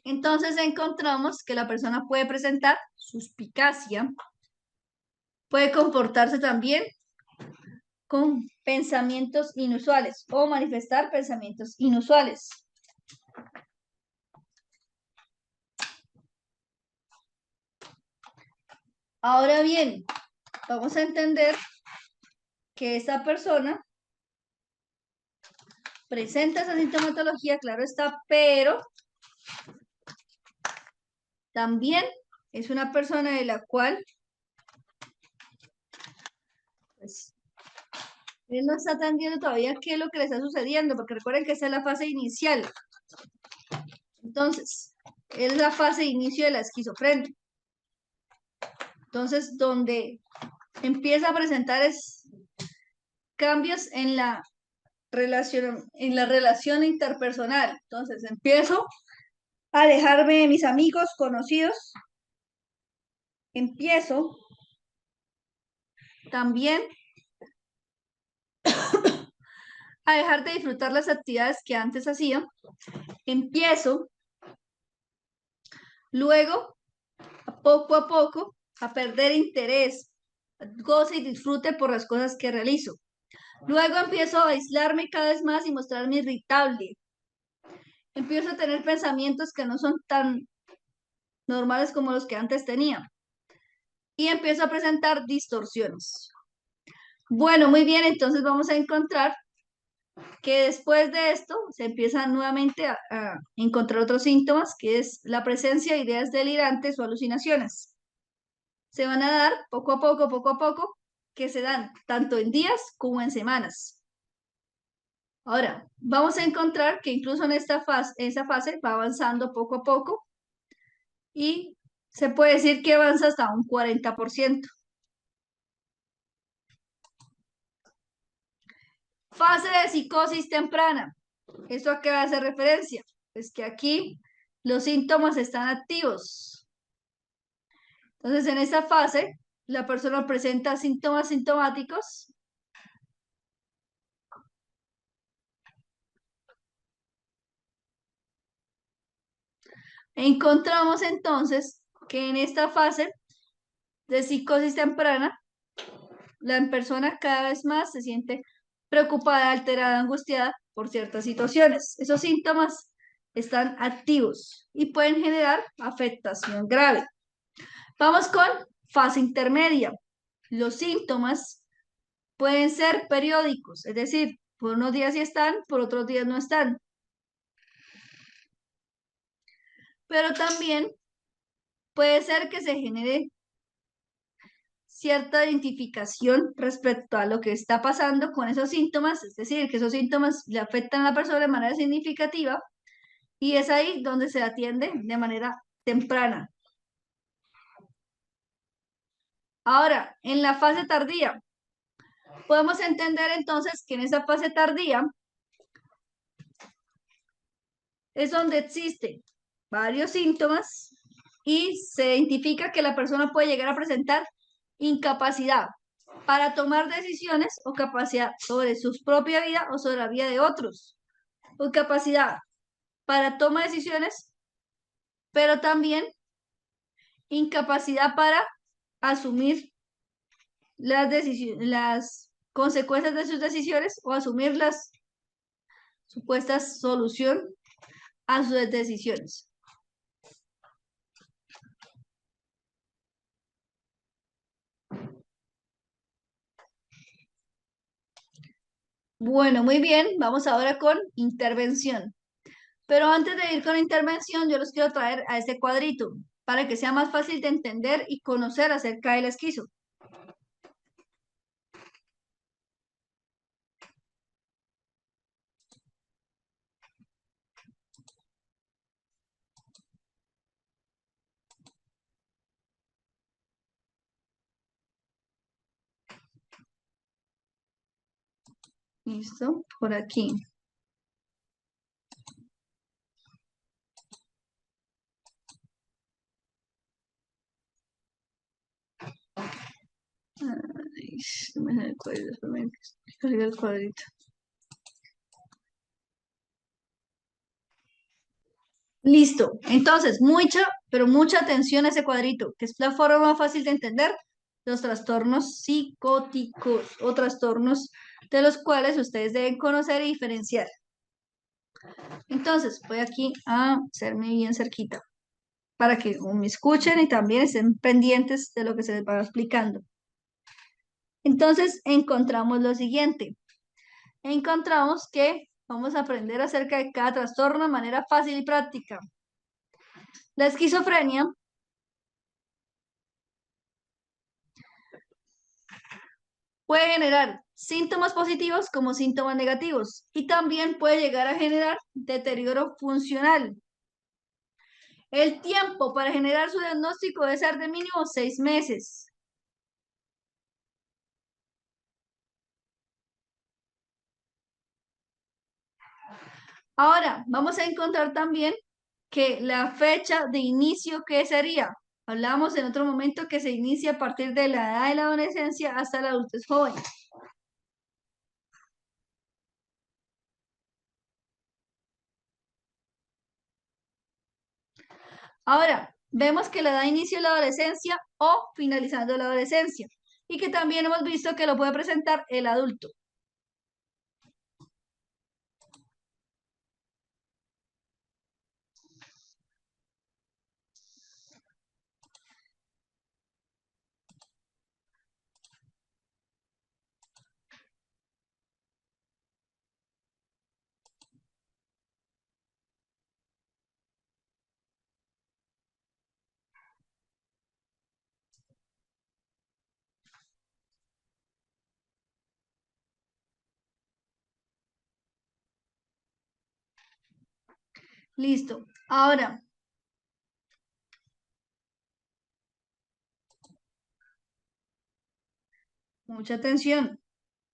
Entonces encontramos que la persona puede presentar suspicacia, puede comportarse también con pensamientos inusuales o manifestar pensamientos inusuales. Ahora bien, vamos a entender que esta persona presenta esa sintomatología, claro está, pero también es una persona de la cual pues, él no está entendiendo todavía qué es lo que le está sucediendo, porque recuerden que esa es la fase inicial. Entonces, es la fase de inicio de la esquizofrenia. Entonces, donde empieza a presentar cambios en la relación interpersonal. Entonces, empiezo a alejarme de mis amigos, conocidos. Empiezo también a dejar de disfrutar las actividades que antes hacía. Empiezo luego, poco a poco, a perder interés, goce y disfrute por las cosas que realizo. Luego empiezo a aislarme cada vez más y mostrarme irritable. Empiezo a tener pensamientos que no son tan normales como los que antes tenía. Y empiezo a presentar distorsiones. Bueno, muy bien, entonces vamos a encontrar que después de esto se empiezan nuevamente a encontrar otros síntomas, que es la presencia de ideas delirantes o alucinaciones. Se van a dar poco a poco, que se dan tanto en días como en semanas. Ahora, vamos a encontrar que incluso en esa fase va avanzando poco a poco y se puede decir que avanza hasta un 40%. Fase de psicosis temprana. ¿Esto a qué hace referencia? Pues que aquí los síntomas están activos. Entonces, en esa fase, la persona presenta síntomas sintomáticos. Encontramos entonces que en esta fase de psicosis temprana, la persona cada vez más se siente preocupada, alterada, angustiada por ciertas situaciones. Esos síntomas están activos y pueden generar afectación grave. Vamos con fase intermedia. Los síntomas pueden ser periódicos, es decir, por unos días sí están, por otros días no están. Pero también puede ser que se genere cierta identificación respecto a lo que está pasando con esos síntomas, es decir, que esos síntomas le afectan a la persona de manera significativa y es ahí donde se atiende de manera temprana. Ahora, en la fase tardía, podemos entender entonces que en esa fase tardía es donde existen varios síntomas y se identifica que la persona puede llegar a presentar incapacidad para tomar decisiones o capacidad sobre su propia vida o sobre la vida de otros, o capacidad para toma de decisiones, pero también incapacidad para asumir las consecuencias de sus decisiones o asumir las supuestas solución a sus decisiones. Bueno, muy bien, vamos ahora con intervención. Pero antes de ir con intervención, yo los quiero traer a este cuadrito para que sea más fácil de entender y conocer acerca del esquizo. ¿Listo? Por aquí. Ay, no me sale el cuadrito, espérame, que salga el cuadrito. Listo. Entonces, mucha, pero mucha atención a ese cuadrito, que es la forma más fácil de entender los trastornos psicóticos o trastornos de los cuales ustedes deben conocer y diferenciar. Entonces, voy aquí a hacerme bien cerquita para que me escuchen y también estén pendientes de lo que se les va explicando. Entonces, encontramos lo siguiente. Encontramos que vamos a aprender acerca de cada trastorno de manera fácil y práctica. La esquizofrenia puede generar síntomas positivos como síntomas negativos y también puede llegar a generar deterioro funcional. El tiempo para generar su diagnóstico debe ser de mínimo 6 meses. Ahora, vamos a encontrar también que la fecha de inicio, ¿qué sería? Hablamos en otro momento que se inicia a partir de la edad de la adolescencia hasta la adultez joven. Ahora, vemos que la edad de inicio de la adolescencia o finalizando la adolescencia y que también hemos visto que lo puede presentar el adulto. Listo. Ahora, mucha atención.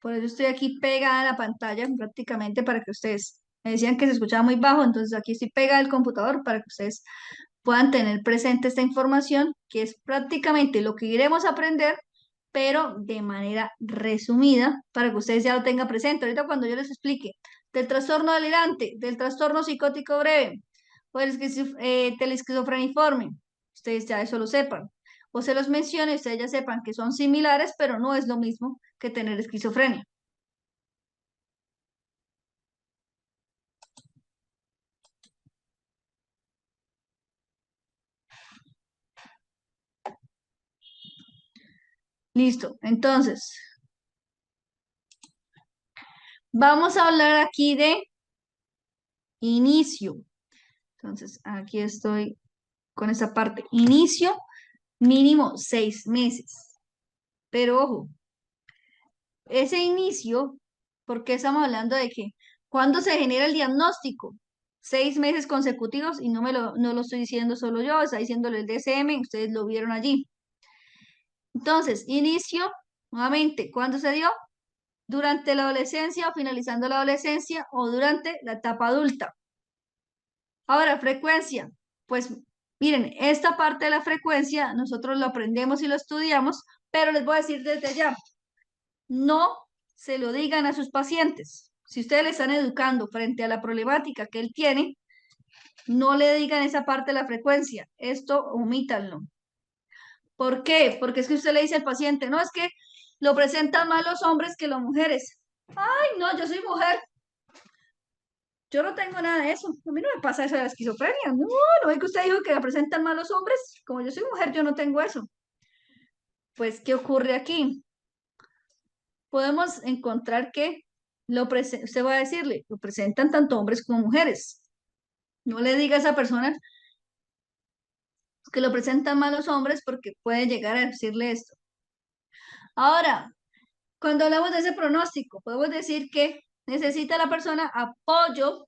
Por eso estoy aquí pegada a la pantalla prácticamente para que ustedes me decían que se escuchaba muy bajo, entonces aquí estoy pegada al computador para que ustedes puedan tener presente esta información, que es prácticamente lo que iremos a aprender, pero de manera resumida, para que ustedes ya lo tengan presente. Ahorita cuando yo les explique del trastorno delirante, del trastorno psicótico breve, o del esquizofreniforme, ustedes ya eso lo sepan. o se los mencione y ustedes ya sepan que son similares, pero no es lo mismo que tener esquizofrenia. Listo, entonces, vamos a hablar aquí de inicio. Entonces, aquí estoy con esa parte. Inicio mínimo 6 meses. Pero ojo, ese inicio, porque estamos hablando de que cuando se genera el diagnóstico, 6 meses consecutivos, y no lo estoy diciendo solo yo, está diciéndolo el DSM, ustedes lo vieron allí. Entonces, inicio, nuevamente, ¿cuándo se dio? Durante la adolescencia o finalizando la adolescencia o durante la etapa adulta. Ahora, frecuencia. Pues miren, esta parte de la frecuencia nosotros lo aprendemos y lo estudiamos, pero les voy a decir desde ya, no se lo digan a sus pacientes. Si ustedes le están educando frente a la problemática que él tiene, no le digan esa parte de la frecuencia. Esto omítanlo. ¿Por qué? Porque es que usted le dice al paciente, no, es que lo presentan más los hombres que las mujeres. Ay, no, yo soy mujer. Yo no tengo nada de eso. A mí no me pasa eso de la esquizofrenia. No, no es que usted dijo que la presentan mal los hombres. Como yo soy mujer, yo no tengo eso. Pues, ¿qué ocurre aquí? Podemos encontrar que usted va a decirle, lo presentan tanto hombres como mujeres. No le diga a esa persona que lo presentan mal los hombres porque puede llegar a decirle esto. Ahora, cuando hablamos de ese pronóstico, podemos decir que necesita la persona apoyo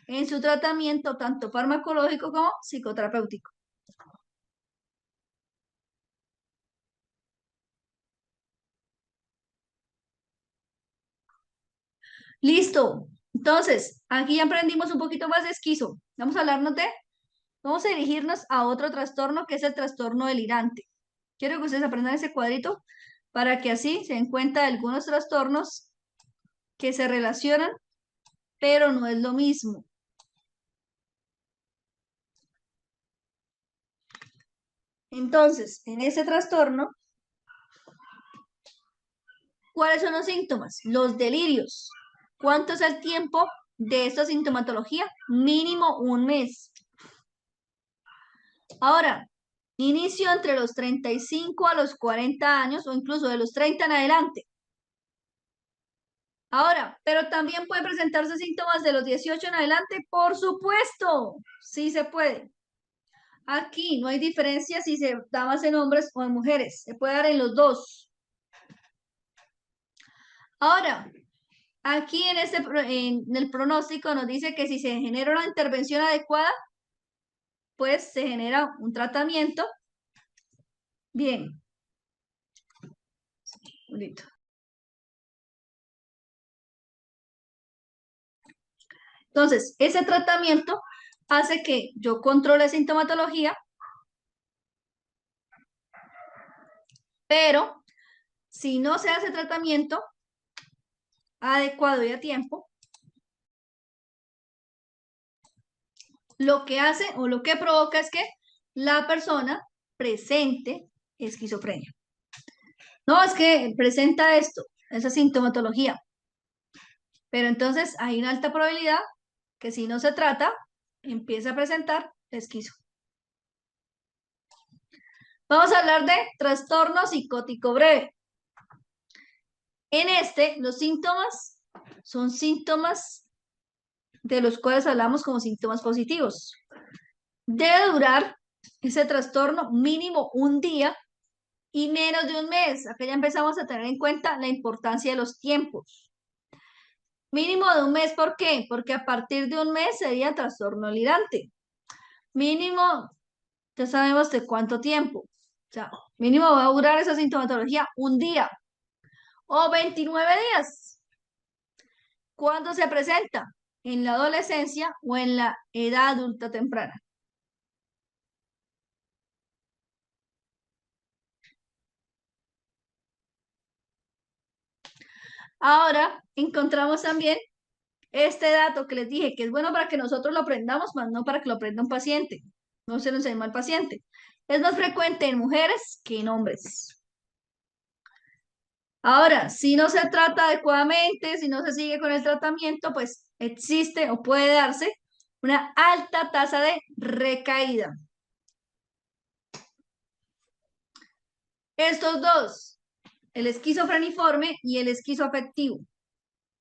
en su tratamiento, tanto farmacológico como psicoterapéutico. Listo. Entonces, aquí ya aprendimos un poquito más de esquizo. Vamos a dirigirnos a otro trastorno que es el trastorno delirante. Quiero que ustedes aprendan ese cuadrito para que así se den cuenta de algunos trastornos que se relacionan, pero no es lo mismo. Entonces, en ese trastorno, ¿cuáles son los síntomas? Los delirios. ¿Cuánto es el tiempo de esta sintomatología? Mínimo un mes. Ahora, inicio entre los 35 a los 40 años o incluso de los 30 en adelante. Ahora, pero también puede presentarse síntomas de los 18 en adelante, por supuesto, sí se puede. Aquí no hay diferencia si se da más en hombres o en mujeres, se puede dar en los dos. Ahora, aquí en el pronóstico nos dice que si se genera una intervención adecuada, pues se genera un tratamiento. Bien, listo. Entonces, ese tratamiento hace que yo controle sintomatología, pero si no se hace tratamiento adecuado y a tiempo, lo que hace o lo que provoca es que la persona presente esquizofrenia. No, es que presenta esto, esa sintomatología, pero entonces hay una alta probabilidad que si no se trata, empieza a presentar esquizo. Vamos a hablar de trastorno psicótico breve. En este, los síntomas son síntomas de los cuales hablamos como síntomas positivos. Debe durar ese trastorno mínimo un día y menos de un mes. Acá ya empezamos a tener en cuenta la importancia de los tiempos. Mínimo de un mes, ¿por qué? Porque a partir de un mes sería trastorno delirante. Mínimo, ya sabemos de cuánto tiempo. O sea, mínimo va a durar esa sintomatología un día o 29 días. ¿Cuándo se presenta? ¿En la adolescencia o en la edad adulta temprana? Ahora encontramos también este dato que les dije, que es bueno para que nosotros lo aprendamos, más no para que lo aprenda un paciente. no se lo enseñó al paciente. Es más frecuente en mujeres que en hombres. Ahora, si no se trata adecuadamente, si no se sigue con el tratamiento, pues existe o puede darse una alta tasa de recaída. Estos dos, el esquizofreniforme y el esquizoafectivo.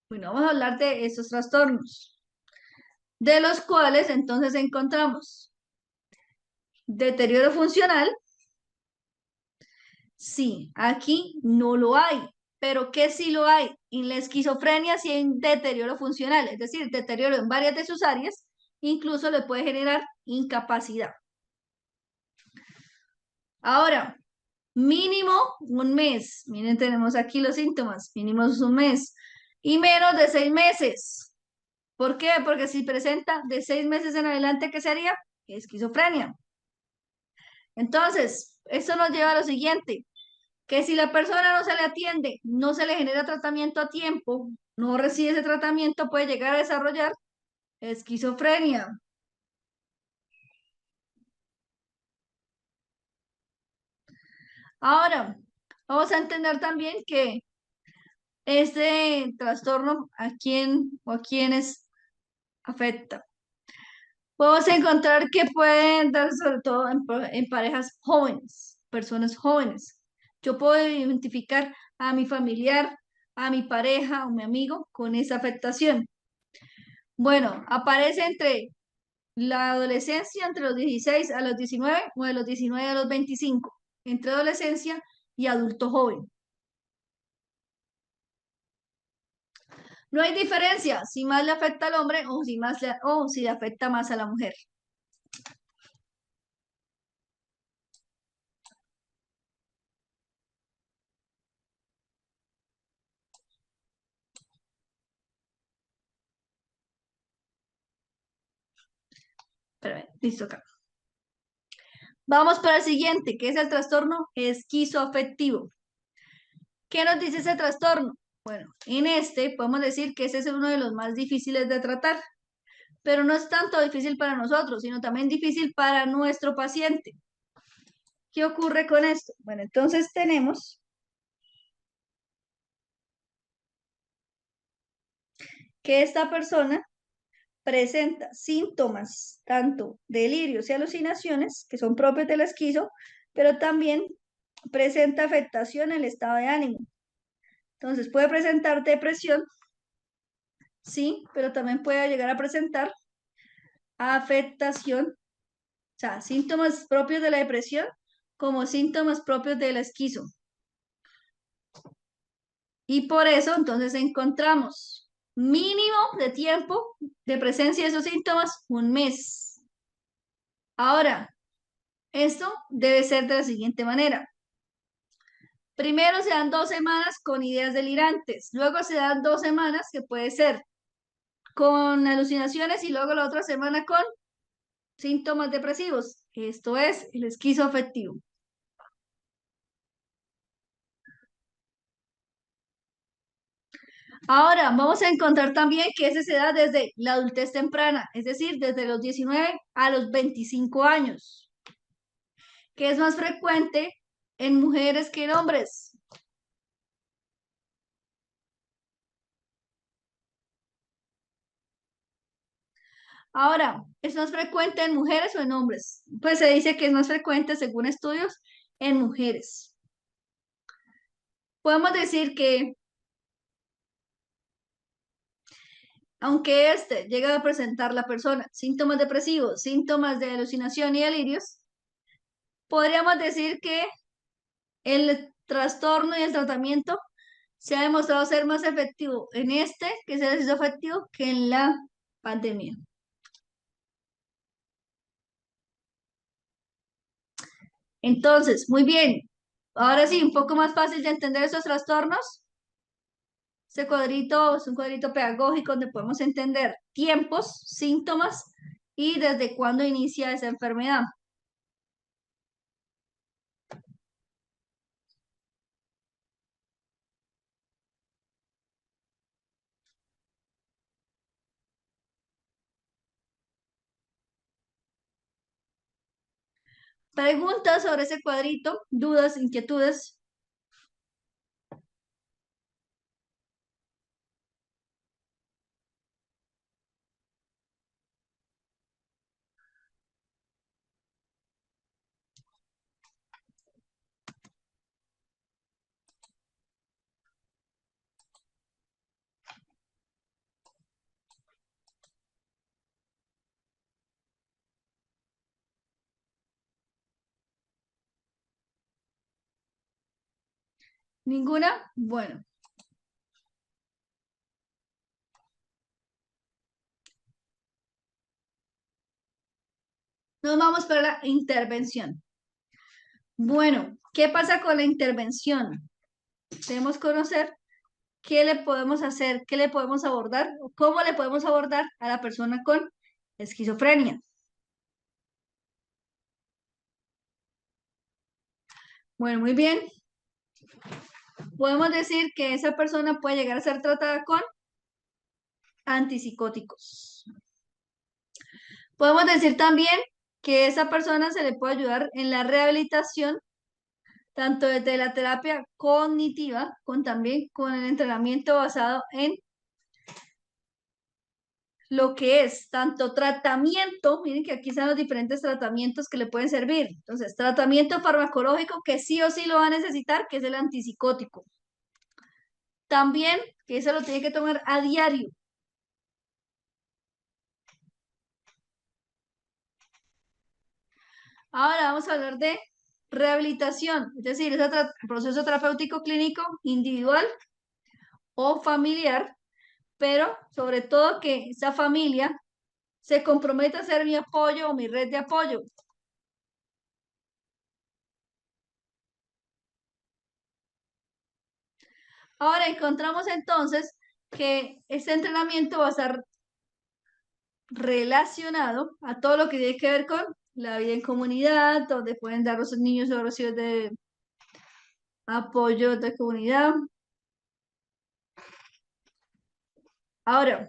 Bueno, vamos a hablar de estos trastornos, de los cuales entonces encontramos deterioro funcional. Sí, aquí no lo hay, pero ¿qué sí lo hay? En la esquizofrenia sí hay un deterioro funcional, es decir, deterioro en varias de sus áreas, incluso le puede generar incapacidad. Ahora, mínimo un mes. Miren, tenemos aquí los síntomas, mínimo es un mes y menos de 6 meses. ¿Por qué? Porque si presenta de 6 meses en adelante, ¿qué sería? Esquizofrenia. Entonces, eso nos lleva a lo siguiente, que si la persona no se le atiende, no se le genera tratamiento a tiempo, no recibe ese tratamiento, puede llegar a desarrollar esquizofrenia. Ahora, vamos a entender también que este trastorno a quién o a quiénes afecta. Podemos encontrar que pueden dar sobre todo en parejas jóvenes, personas jóvenes. Yo puedo identificar a mi familiar, a mi pareja o mi amigo con esa afectación. Bueno, aparece entre la adolescencia, entre los 16 a los 19 o de los 19 a los 25, entre adolescencia y adulto joven. No hay diferencia si más le afecta al hombre o si le afecta más a la mujer. Pero, listo acá. Vamos para el siguiente, que es el trastorno esquizoafectivo. ¿Qué nos dice ese trastorno? Bueno, en este podemos decir que ese es uno de los más difíciles de tratar, pero no es tanto difícil para nosotros, sino también difícil para nuestro paciente. ¿Qué ocurre con esto? Bueno, entonces tenemos que esta persona presenta síntomas tanto delirios y alucinaciones, que son propios del esquizo, pero también presenta afectación en el estado de ánimo. Entonces puede presentar depresión, sí, pero también puede llegar a presentar afectación, o sea, síntomas propios de la depresión como síntomas propios del esquizo. Y por eso entonces encontramos mínimo de tiempo de presencia de esos síntomas, un mes. Ahora, esto debe ser de la siguiente manera. Primero se dan 2 semanas con ideas delirantes, luego se dan 2 semanas que puede ser con alucinaciones y luego la otra semana con síntomas depresivos. Esto es el esquizoafectivo. Ahora, vamos a encontrar también que ese se da desde la adultez temprana, es decir, desde los 19 a los 25 años, que es más frecuente en mujeres que en hombres. Ahora, ¿es más frecuente en mujeres o en hombres? Pues se dice que es más frecuente, según estudios, en mujeres. Podemos decir que, aunque este llega a presentar la persona síntomas depresivos, síntomas de alucinación y delirios, podríamos decir que el trastorno y el tratamiento se ha demostrado ser más efectivo en este, que es el ejercicio efectivo, que en la pandemia. Entonces, muy bien. Ahora sí, un poco más fácil de entender esos trastornos. Este cuadrito es un cuadrito pedagógico donde podemos entender tiempos, síntomas y desde cuándo inicia esa enfermedad. Preguntas sobre ese cuadrito, dudas, inquietudes. ¿Ninguna? Bueno, nos vamos para la intervención. Bueno, ¿qué pasa con la intervención? Debemos conocer qué le podemos hacer, qué le podemos abordar, o cómo le podemos abordar a la persona con esquizofrenia. Bueno, muy bien. Podemos decir que esa persona puede llegar a ser tratada con antipsicóticos. Podemos decir también que esa persona se le puede ayudar en la rehabilitación, tanto desde la terapia cognitiva, con también con el entrenamiento basado en lo que es tanto tratamiento, miren que aquí están los diferentes tratamientos que le pueden servir. Entonces, tratamiento farmacológico que sí o sí lo va a necesitar, que es el antipsicótico. También que eso lo tiene que tomar a diario. Ahora vamos a hablar de rehabilitación, es decir, ese proceso terapéutico clínico individual o familiar, pero sobre todo que esa familia se comprometa a ser mi apoyo o mi red de apoyo. Ahora encontramos entonces que este entrenamiento va a estar relacionado a todo lo que tiene que ver con la vida en comunidad, donde pueden dar los niños oraciones de apoyo de comunidad. Ahora,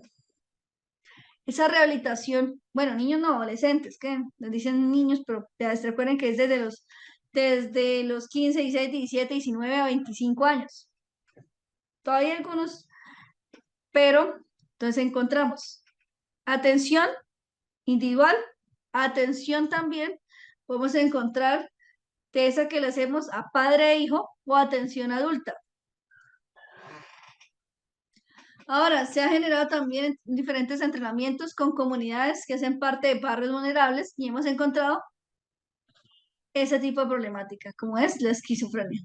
esa rehabilitación, bueno, niños no, adolescentes, que les dicen niños, pero ya se recuerden que es desde los 15, 16, 17, 19 a 25 años. Todavía hay algunos, pero entonces encontramos atención individual, atención también, podemos encontrar de esa que le hacemos a padre e hijo o atención adulta. Ahora, se ha generado también diferentes entrenamientos con comunidades que hacen parte de barrios vulnerables y hemos encontrado ese tipo de problemática, como es la esquizofrenia.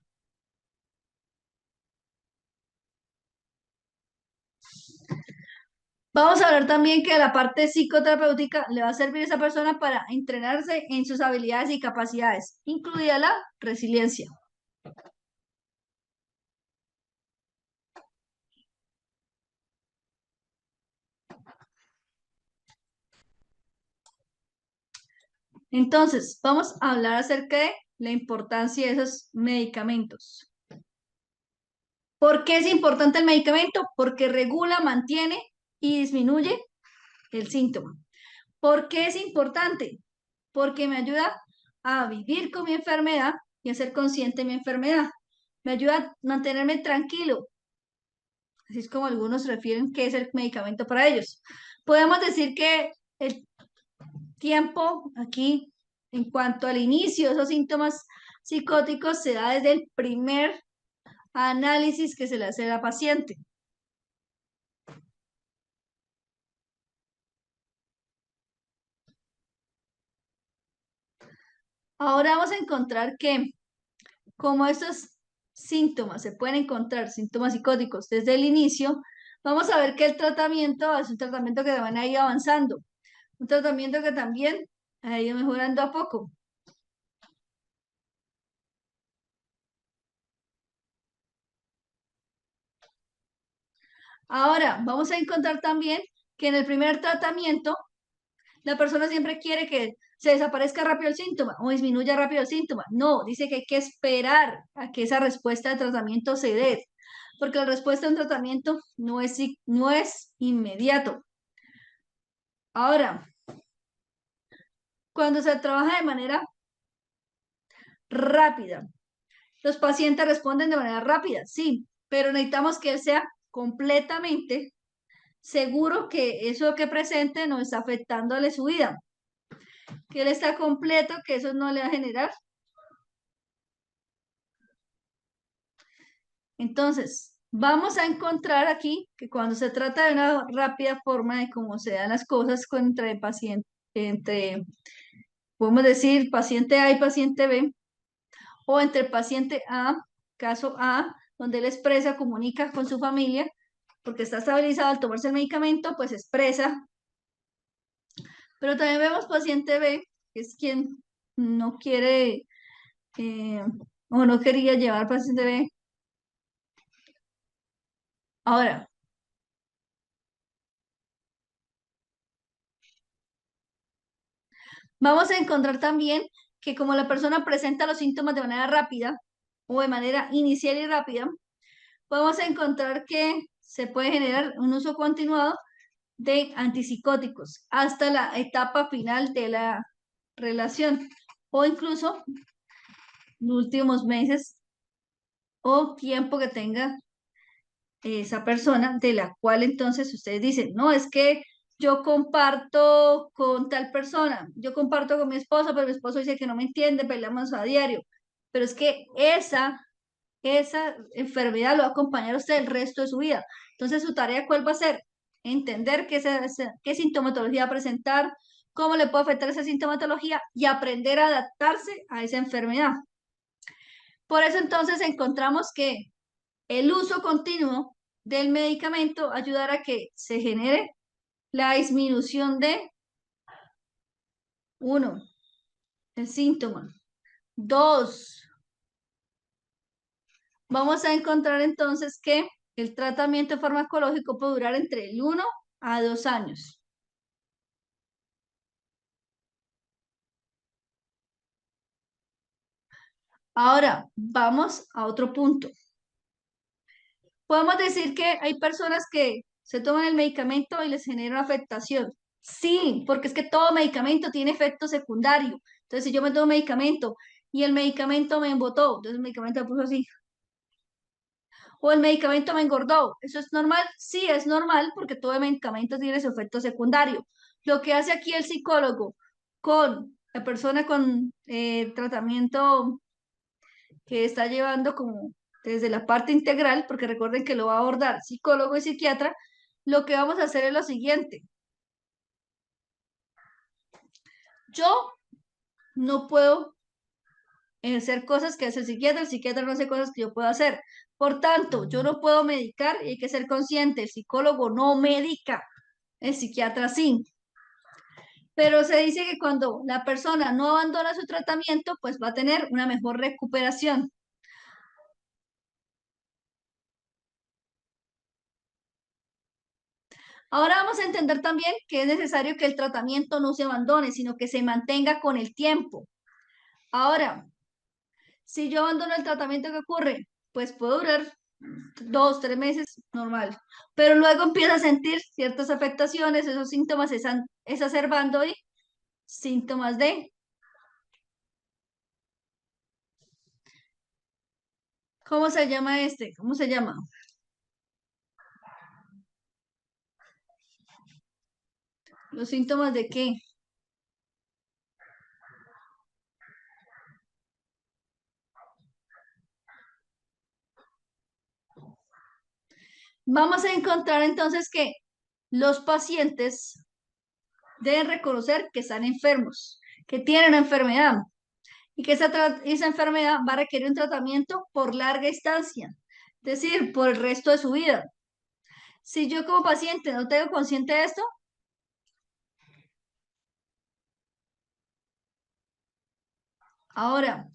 Vamos a hablar también que la parte psicoterapéutica le va a servir a esa persona para entrenarse en sus habilidades y capacidades, incluida la resiliencia. Entonces, vamos a hablar acerca de la importancia de esos medicamentos. ¿Por qué es importante el medicamento? Porque regula, mantiene y disminuye el síntoma. ¿Por qué es importante? Porque me ayuda a vivir con mi enfermedad y a ser consciente de mi enfermedad. Me ayuda a mantenerme tranquilo. Así es como algunos refieren que es el medicamento para ellos. Podemos decir que el tiempo aquí, en cuanto al inicio de esos síntomas psicóticos, se da desde el primer análisis que se le hace a la paciente. Ahora vamos a encontrar que como estos síntomas se pueden encontrar, síntomas psicóticos desde el inicio, vamos a ver que el tratamiento es un tratamiento que van a ir avanzando, un tratamiento que también ha ido mejorando a poco. Ahora, vamos a encontrar también que en el primer tratamiento, la persona siempre quiere que se desaparezca rápido el síntoma o disminuya rápido el síntoma. No, dice que hay que esperar a que esa respuesta de tratamiento se dé, porque la respuesta de un tratamiento no es inmediato. Ahora, cuando se trabaja de manera rápida. Los pacientes responden de manera rápida, sí, pero necesitamos que él sea completamente seguro que eso que presente no está afectándole su vida, que él está completo, que eso no le va a generar. Entonces, vamos a encontrar aquí que cuando se trata de una rápida forma de cómo se dan las cosas entre paciente, entre, podemos decir, paciente A y paciente B, o entre paciente A, caso A, donde él expresa, comunica con su familia, porque está estabilizado al tomarse el medicamento, pues expresa. Pero también vemos paciente B, que es quien no quiere eh, o no quería llevar paciente B. Ahora, vamos a encontrar también que como la persona presenta los síntomas de manera rápida o de manera inicial y rápida, podemos encontrar que se puede generar un uso continuado de antipsicóticos hasta la etapa final de la relación o incluso los últimos meses o tiempo que tenga esa persona de la cual entonces ustedes dicen, no, es que yo comparto con tal persona, yo comparto con mi esposo, pero mi esposo dice que no me entiende, peleamos a diario, pero es que esa enfermedad lo va a acompañar a usted el resto de su vida. Entonces, su tarea, ¿cuál va a ser? Entender qué sintomatología va a presentar, cómo le puede afectar esa sintomatología y aprender a adaptarse a esa enfermedad. Por eso entonces encontramos que el uso continuo del medicamento ayudará a que se genere la disminución de, uno, el síntoma. Dos, vamos a encontrar entonces que el tratamiento farmacológico puede durar entre el 1 a 2 años. Ahora, vamos a otro punto. Podemos decir que hay personas que se toman el medicamento y les genera una afectación. Sí, porque es que todo medicamento tiene efecto secundario. Entonces, si yo me tomo medicamento y el medicamento me embotó, entonces el medicamento me puso así, o el medicamento me engordó, ¿eso es normal? Sí, es normal porque todo medicamento tiene su efecto secundario. Lo que hace aquí el psicólogo con la persona con tratamiento que está llevando como desde la parte integral, porque recuerden que lo va a abordar psicólogo y psiquiatra, lo que vamos a hacer es lo siguiente. Yo no puedo hacer cosas que hace el psiquiatra no hace cosas que yo puedo hacer. Por tanto, yo no puedo medicar y hay que ser consciente, el psicólogo no medica, el psiquiatra sí. Pero se dice que cuando la persona no abandona su tratamiento, pues va a tener una mejor recuperación. Ahora vamos a entender también que es necesario que el tratamiento no se abandone, sino que se mantenga con el tiempo. Ahora, si yo abandono el tratamiento, ¿qué ocurre? Pues puede durar 2, 3 meses, normal. Pero luego empieza a sentir ciertas afectaciones, esos síntomas se están exacerbando y síntomas de, ¿cómo se llama este? ¿Cómo se llama? ¿Los síntomas de qué? Vamos a encontrar entonces que los pacientes deben reconocer que están enfermos, que tienen una enfermedad y que esa enfermedad va a requerir un tratamiento por larga instancia, es decir, por el resto de su vida. Si yo como paciente no tengo consciente de esto, ahora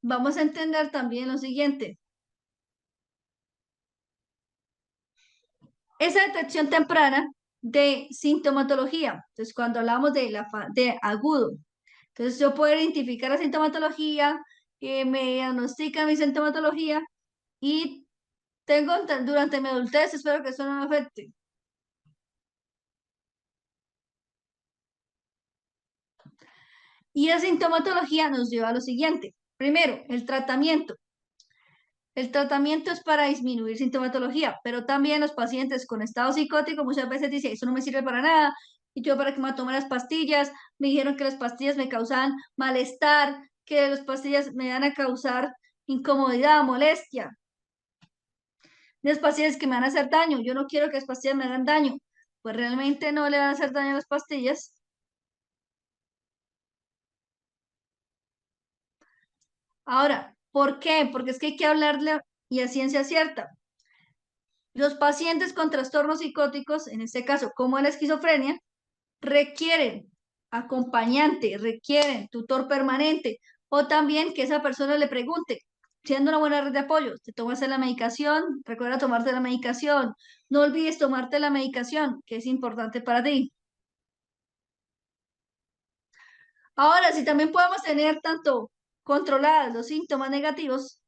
vamos a entender también lo siguiente. Esa detección temprana de sintomatología, entonces cuando hablamos de, de agudo, entonces yo puedo identificar la sintomatología, que me diagnostica mi sintomatología y tengo durante mi adultez, espero que eso no me afecte. Y la sintomatología nos lleva a lo siguiente. Primero, el tratamiento. El tratamiento es para disminuir sintomatología, pero también los pacientes con estado psicótico muchas veces dicen, eso no me sirve para nada, y yo para qué me tomo las pastillas, me dijeron que las pastillas me causaban malestar, que las pastillas me van a causar incomodidad, molestia, las pastillas que me van a hacer daño, yo no quiero que las pastillas me hagan daño, pues realmente no le van a hacer daño a las pastillas. Ahora, ¿por qué? Porque es que hay que hablarle y a ciencia cierta. Los pacientes con trastornos psicóticos, en este caso como la esquizofrenia, requieren acompañante, requieren tutor permanente o también que esa persona le pregunte, siendo una buena red de apoyo, ¿te tomas la medicación? Recuerda tomarte la medicación, no olvides tomarte la medicación, que es importante para ti. Ahora, si también podemos tener tanto controlados los síntomas negativos,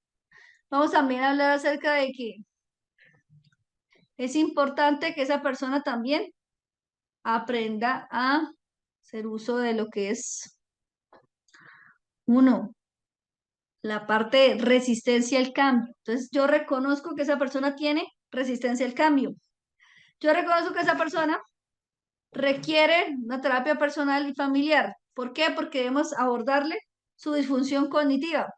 vamos también a hablar acerca de que es importante que esa persona también aprenda a hacer uso de lo que es uno, la parte de resistencia al cambio. Entonces, yo reconozco que esa persona tiene resistencia al cambio. Yo reconozco que esa persona requiere una terapia personal y familiar. ¿Por qué? Porque debemos abordarle su disfunción cognitiva.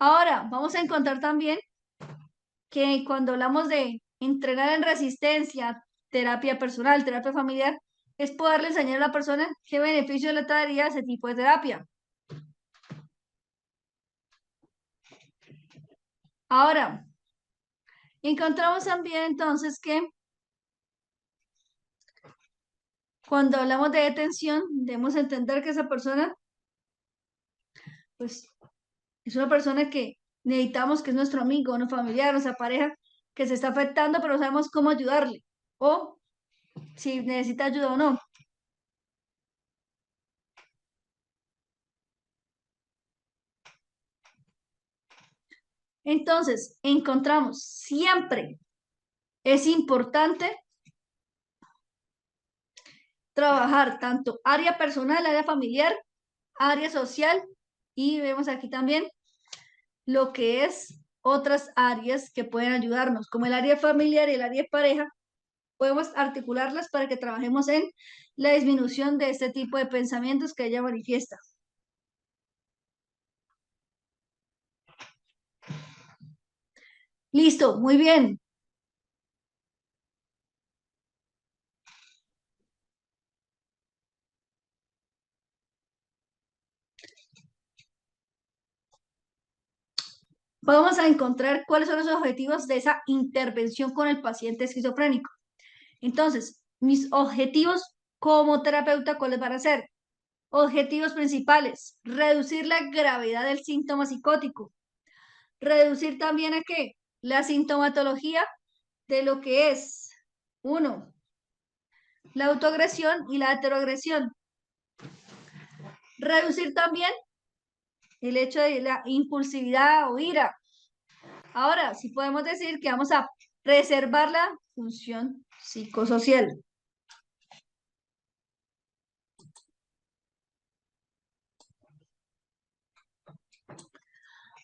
Ahora, vamos a encontrar también que cuando hablamos de entrenar en resistencia, terapia personal, terapia familiar, es poderle enseñar a la persona qué beneficio le traería ese tipo de terapia. Ahora, encontramos también entonces que cuando hablamos de detención, debemos entender que esa persona, pues, es una persona que necesitamos, que es nuestro amigo, una familiar, nuestra pareja, que se está afectando, pero no sabemos cómo ayudarle o si necesita ayuda o no. Entonces, encontramos siempre es importante trabajar tanto área personal, área familiar, área social y vemos aquí también lo que es otras áreas que pueden ayudarnos, como el área familiar y el área de pareja, podemos articularlas para que trabajemos en la disminución de este tipo de pensamientos que ella manifiesta. Listo, muy bien. Vamos a encontrar cuáles son los objetivos de esa intervención con el paciente esquizofrénico. Entonces, mis objetivos como terapeuta, ¿cuáles van a ser? Objetivos principales, reducir la gravedad del síntoma psicótico, reducir también a qué? La sintomatología de lo que es, uno, la autoagresión y la heteroagresión. Reducir también el hecho de la impulsividad o ira. Ahora, sí podemos decir que vamos a preservar la función psicosocial.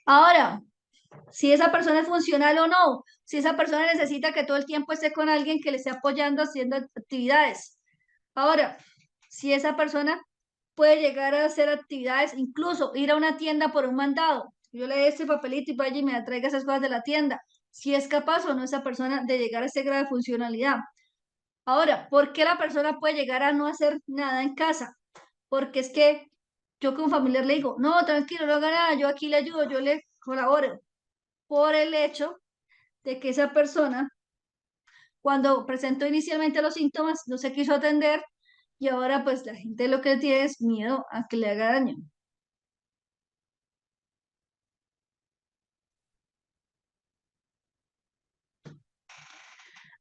Ahora, si esa persona es funcional o no, si esa persona necesita que todo el tiempo esté con alguien que le esté apoyando haciendo actividades. Ahora, si esa persona puede llegar a hacer actividades, incluso ir a una tienda por un mandado. Yo le doy este papelito y vaya y me traiga esas cosas de la tienda. Si es capaz o no esa persona de llegar a ese grado de funcionalidad. Ahora, ¿por qué la persona puede llegar a no hacer nada en casa? Porque es que yo como familiar le digo, no, tranquilo, no haga nada, yo aquí le ayudo, yo le colaboro. Por el hecho de que esa persona, cuando presentó inicialmente los síntomas, no se quiso atender y ahora pues la gente lo que tiene es miedo a que le haga daño.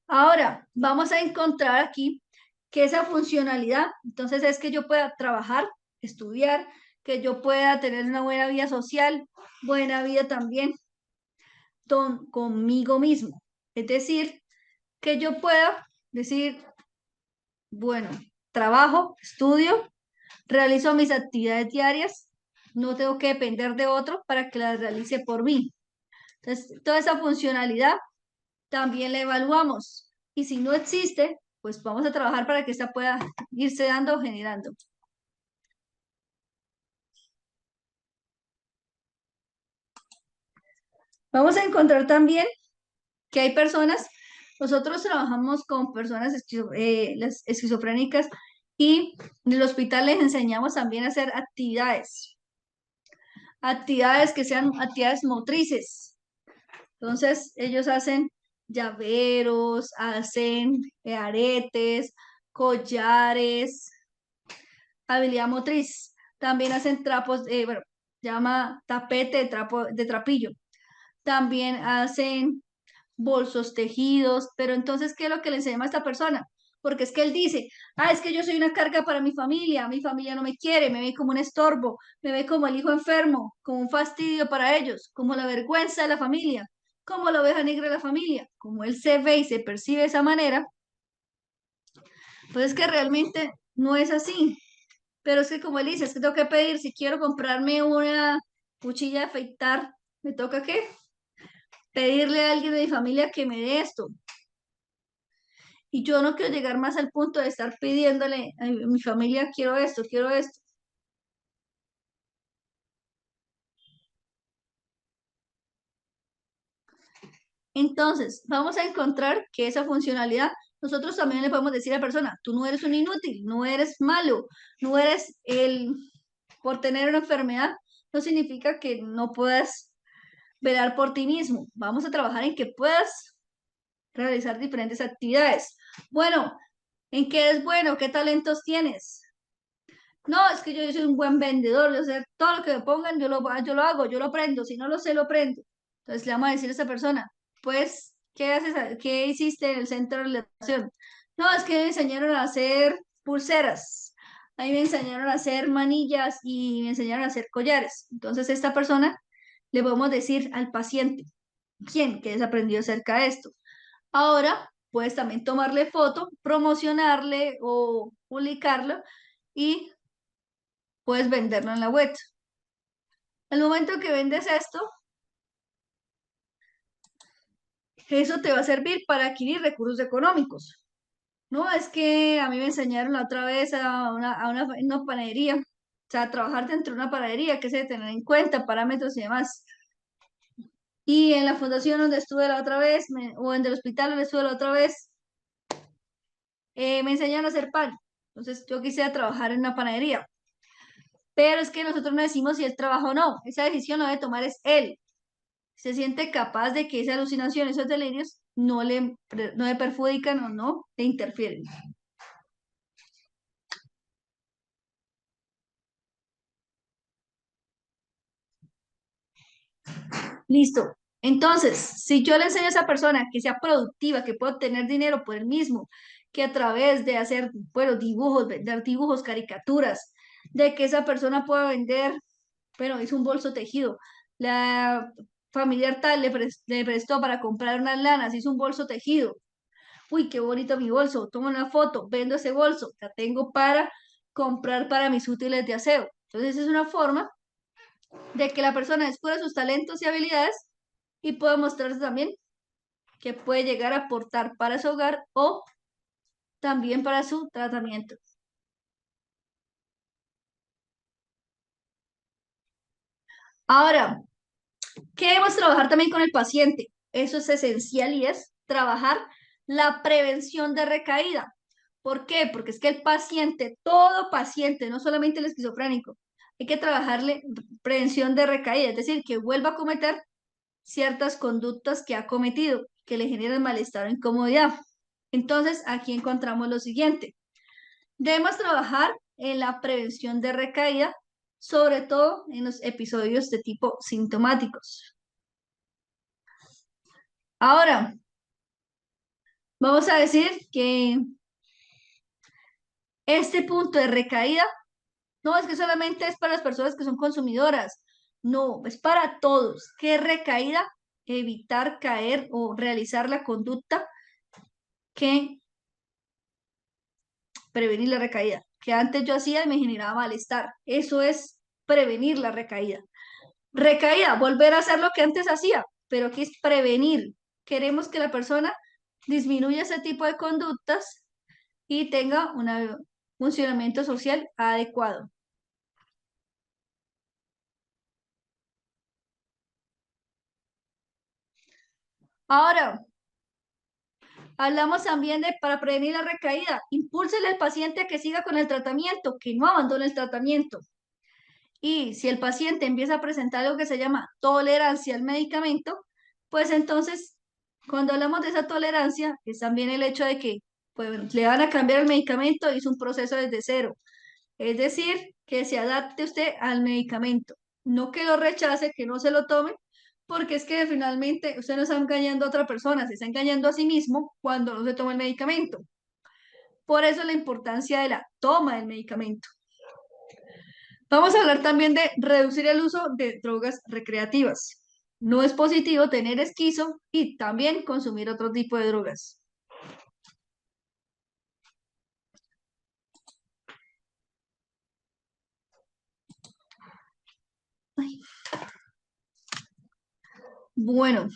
Ahora, vamos a encontrar aquí que esa funcionalidad, entonces es que yo pueda trabajar, estudiar, que yo pueda tener una buena vida social, buena vida también conmigo mismo. Es decir, que yo pueda decir, bueno. trabajo, estudio, realizo mis actividades diarias, no tengo que depender de otro para que las realice por mí. Entonces, toda esa funcionalidad también la evaluamos. Y si no existe, pues vamos a trabajar para que esta pueda irse dando o generando. Vamos a encontrar también que hay personas, nosotros trabajamos con personas las esquizofrénicas y en el hospital les enseñamos también a hacer actividades que sean actividades motrices. Entonces, ellos hacen llaveros, hacen aretes, collares, habilidad motriz. También hacen trapos, bueno, llama tapete de trapo, de trapillo. También hacen bolsos tejidos, pero entonces, ¿qué es lo que le enseñamos a esta persona? Porque es que él dice, es que yo soy una carga para mi familia no me quiere, me ve como un estorbo, me ve como el hijo enfermo, como un fastidio para ellos, como la vergüenza de la familia, como la oveja negra de la familia, como él se ve y se percibe de esa manera, pues es que realmente no es así, pero es que como él dice, es que tengo que pedir, si quiero comprarme una cuchilla de afeitar, ¿me toca qué? Pedirle a alguien de mi familia que me dé esto. Y yo no quiero llegar más al punto de estar pidiéndole a mi familia, quiero esto, quiero esto. Entonces, vamos a encontrar que esa funcionalidad, nosotros también le podemos decir a la persona, tú no eres un inútil, no eres malo, no eres por tener una enfermedad, no significa que no puedas velar por ti mismo. Vamos a trabajar en que puedas realizar diferentes actividades. Bueno, ¿en qué es bueno? ¿Qué talentos tienes? No, es que yo soy un buen vendedor, yo sé, todo lo que me pongan, yo lo hago, yo lo aprendo, si no lo sé, lo aprendo. Entonces le vamos a decir a esa persona, pues, ¿qué haces, qué hiciste en el centro de relación? No, es que me enseñaron a hacer pulseras, a mí me enseñaron a hacer manillas y me enseñaron a hacer collares. Entonces esta persona le podemos decir al paciente, ¿quién? Que desaprendió acerca de esto. Ahora puedes también tomarle foto, promocionarle o publicarlo y puedes venderlo en la web. Al momento que vendes esto, eso te va a servir para adquirir recursos económicos. No, es que a mí me enseñaron la otra vez a una panadería, o sea, trabajar dentro de una panadería, que se debe tener en cuenta, parámetros y demás. Y en la fundación donde estuve la otra vez, o en el hospital donde estuve la otra vez, me enseñaron a hacer pan. Entonces yo quisiera trabajar en una panadería. Pero es que nosotros no decimos si él trabaja o no. Esa decisión lo debe tomar es él. Se siente capaz de que esa alucinación, esos delirios, no le perjudican o no le interfieren. Listo. Entonces, si yo le enseño a esa persona que sea productiva, que pueda obtener dinero por él mismo, que a través de hacer, bueno, dibujos, vender dibujos, caricaturas, de que esa persona pueda vender, bueno, hizo un bolso tejido, la familiar tal le prestó para comprar unas lanas, hizo un bolso tejido. Uy, qué bonito mi bolso, tomo una foto, vendo ese bolso, la tengo para comprar para mis útiles de aseo. Entonces es una forma de que la persona descubra sus talentos y habilidades y pueda mostrarse también que puede llegar a aportar para su hogar o también para su tratamiento. Ahora, ¿qué debemos trabajar también con el paciente? Eso es esencial y es trabajar la prevención de recaída. ¿Por qué? Porque es que el paciente, todo paciente, no solamente el esquizofrénico, hay que trabajarle prevención de recaída, es decir, que vuelva a cometer ciertas conductas que ha cometido, que le generan malestar o incomodidad. Entonces, aquí encontramos lo siguiente. Debemos trabajar en la prevención de recaída, sobre todo en los episodios de tipo sintomáticos. Ahora, vamos a decir que este punto de recaída no es que solamente es para las personas que son consumidoras, no, es para todos. ¿Qué recaída? Evitar caer o realizar la conducta que prevenir la recaída. Que antes yo hacía y me generaba malestar. Eso es prevenir la recaída. Recaída, volver a hacer lo que antes hacía, pero aquí es prevenir. Queremos que la persona disminuya ese tipo de conductas y tenga un funcionamiento social adecuado. Ahora, hablamos también de para prevenir la recaída, impúlsele al paciente a que siga con el tratamiento, que no abandone el tratamiento. Y si el paciente empieza a presentar algo que se llama tolerancia al medicamento, pues entonces, cuando hablamos de esa tolerancia, es también el hecho de que pues, le van a cambiar el medicamento y es un proceso desde cero. Es decir, que se adapte usted al medicamento, no que lo rechace, que no se lo tome, porque es que finalmente usted no está engañando a otra persona, se está engañando a sí mismo cuando no se toma el medicamento. Por eso la importancia de la toma del medicamento. Vamos a hablar también de reducir el uso de drogas recreativas. No es positivo tener esquizo y también consumir otro tipo de drogas. Ay, bueno,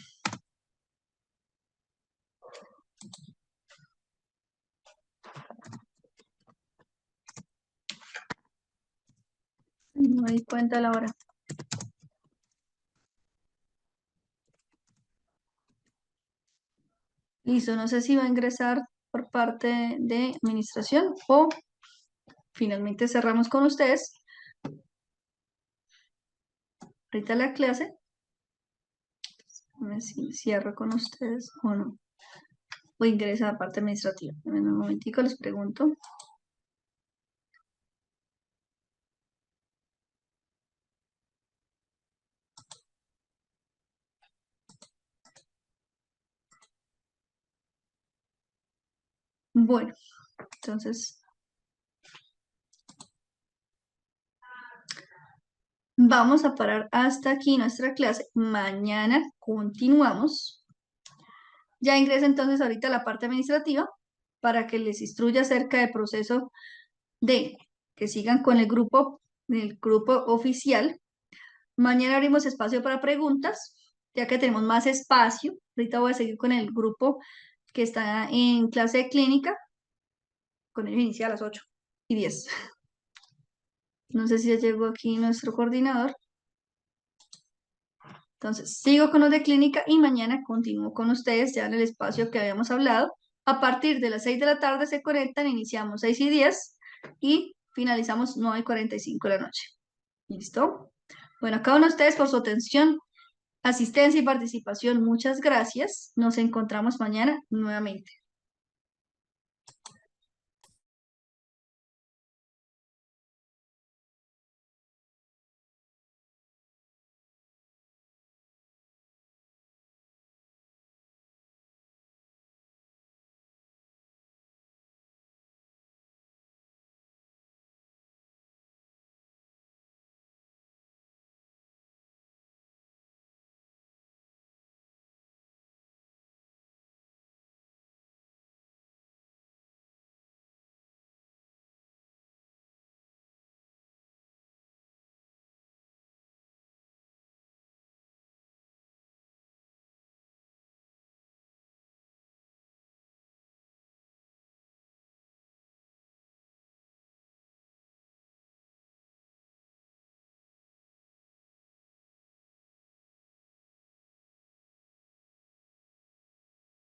no me di cuenta a la hora. Listo, no sé si va a ingresar por parte de administración o finalmente cerramos con ustedes. Ahorita la clase. A ver si cierro con ustedes o no. O ingresa a parte administrativa. En un momentico les pregunto. Bueno, entonces vamos a parar hasta aquí nuestra clase. Mañana continuamos. Ya ingresa entonces ahorita a la parte administrativa para que les instruya acerca del proceso de que sigan con el grupo oficial. Mañana abrimos espacio para preguntas, ya que tenemos más espacio. Ahorita voy a seguir con el grupo que está en clase de clínica. Con ellos inicia a las 8:10. No sé si ya llegó aquí nuestro coordinador. Entonces, sigo con los de clínica y mañana continúo con ustedes ya en el espacio que habíamos hablado. A partir de las 6 de la tarde se conectan, iniciamos 6:10 y finalizamos 9:45 de la noche. ¿Listo? Bueno, a cada uno de ustedes por su atención, asistencia y participación, muchas gracias. Nos encontramos mañana nuevamente.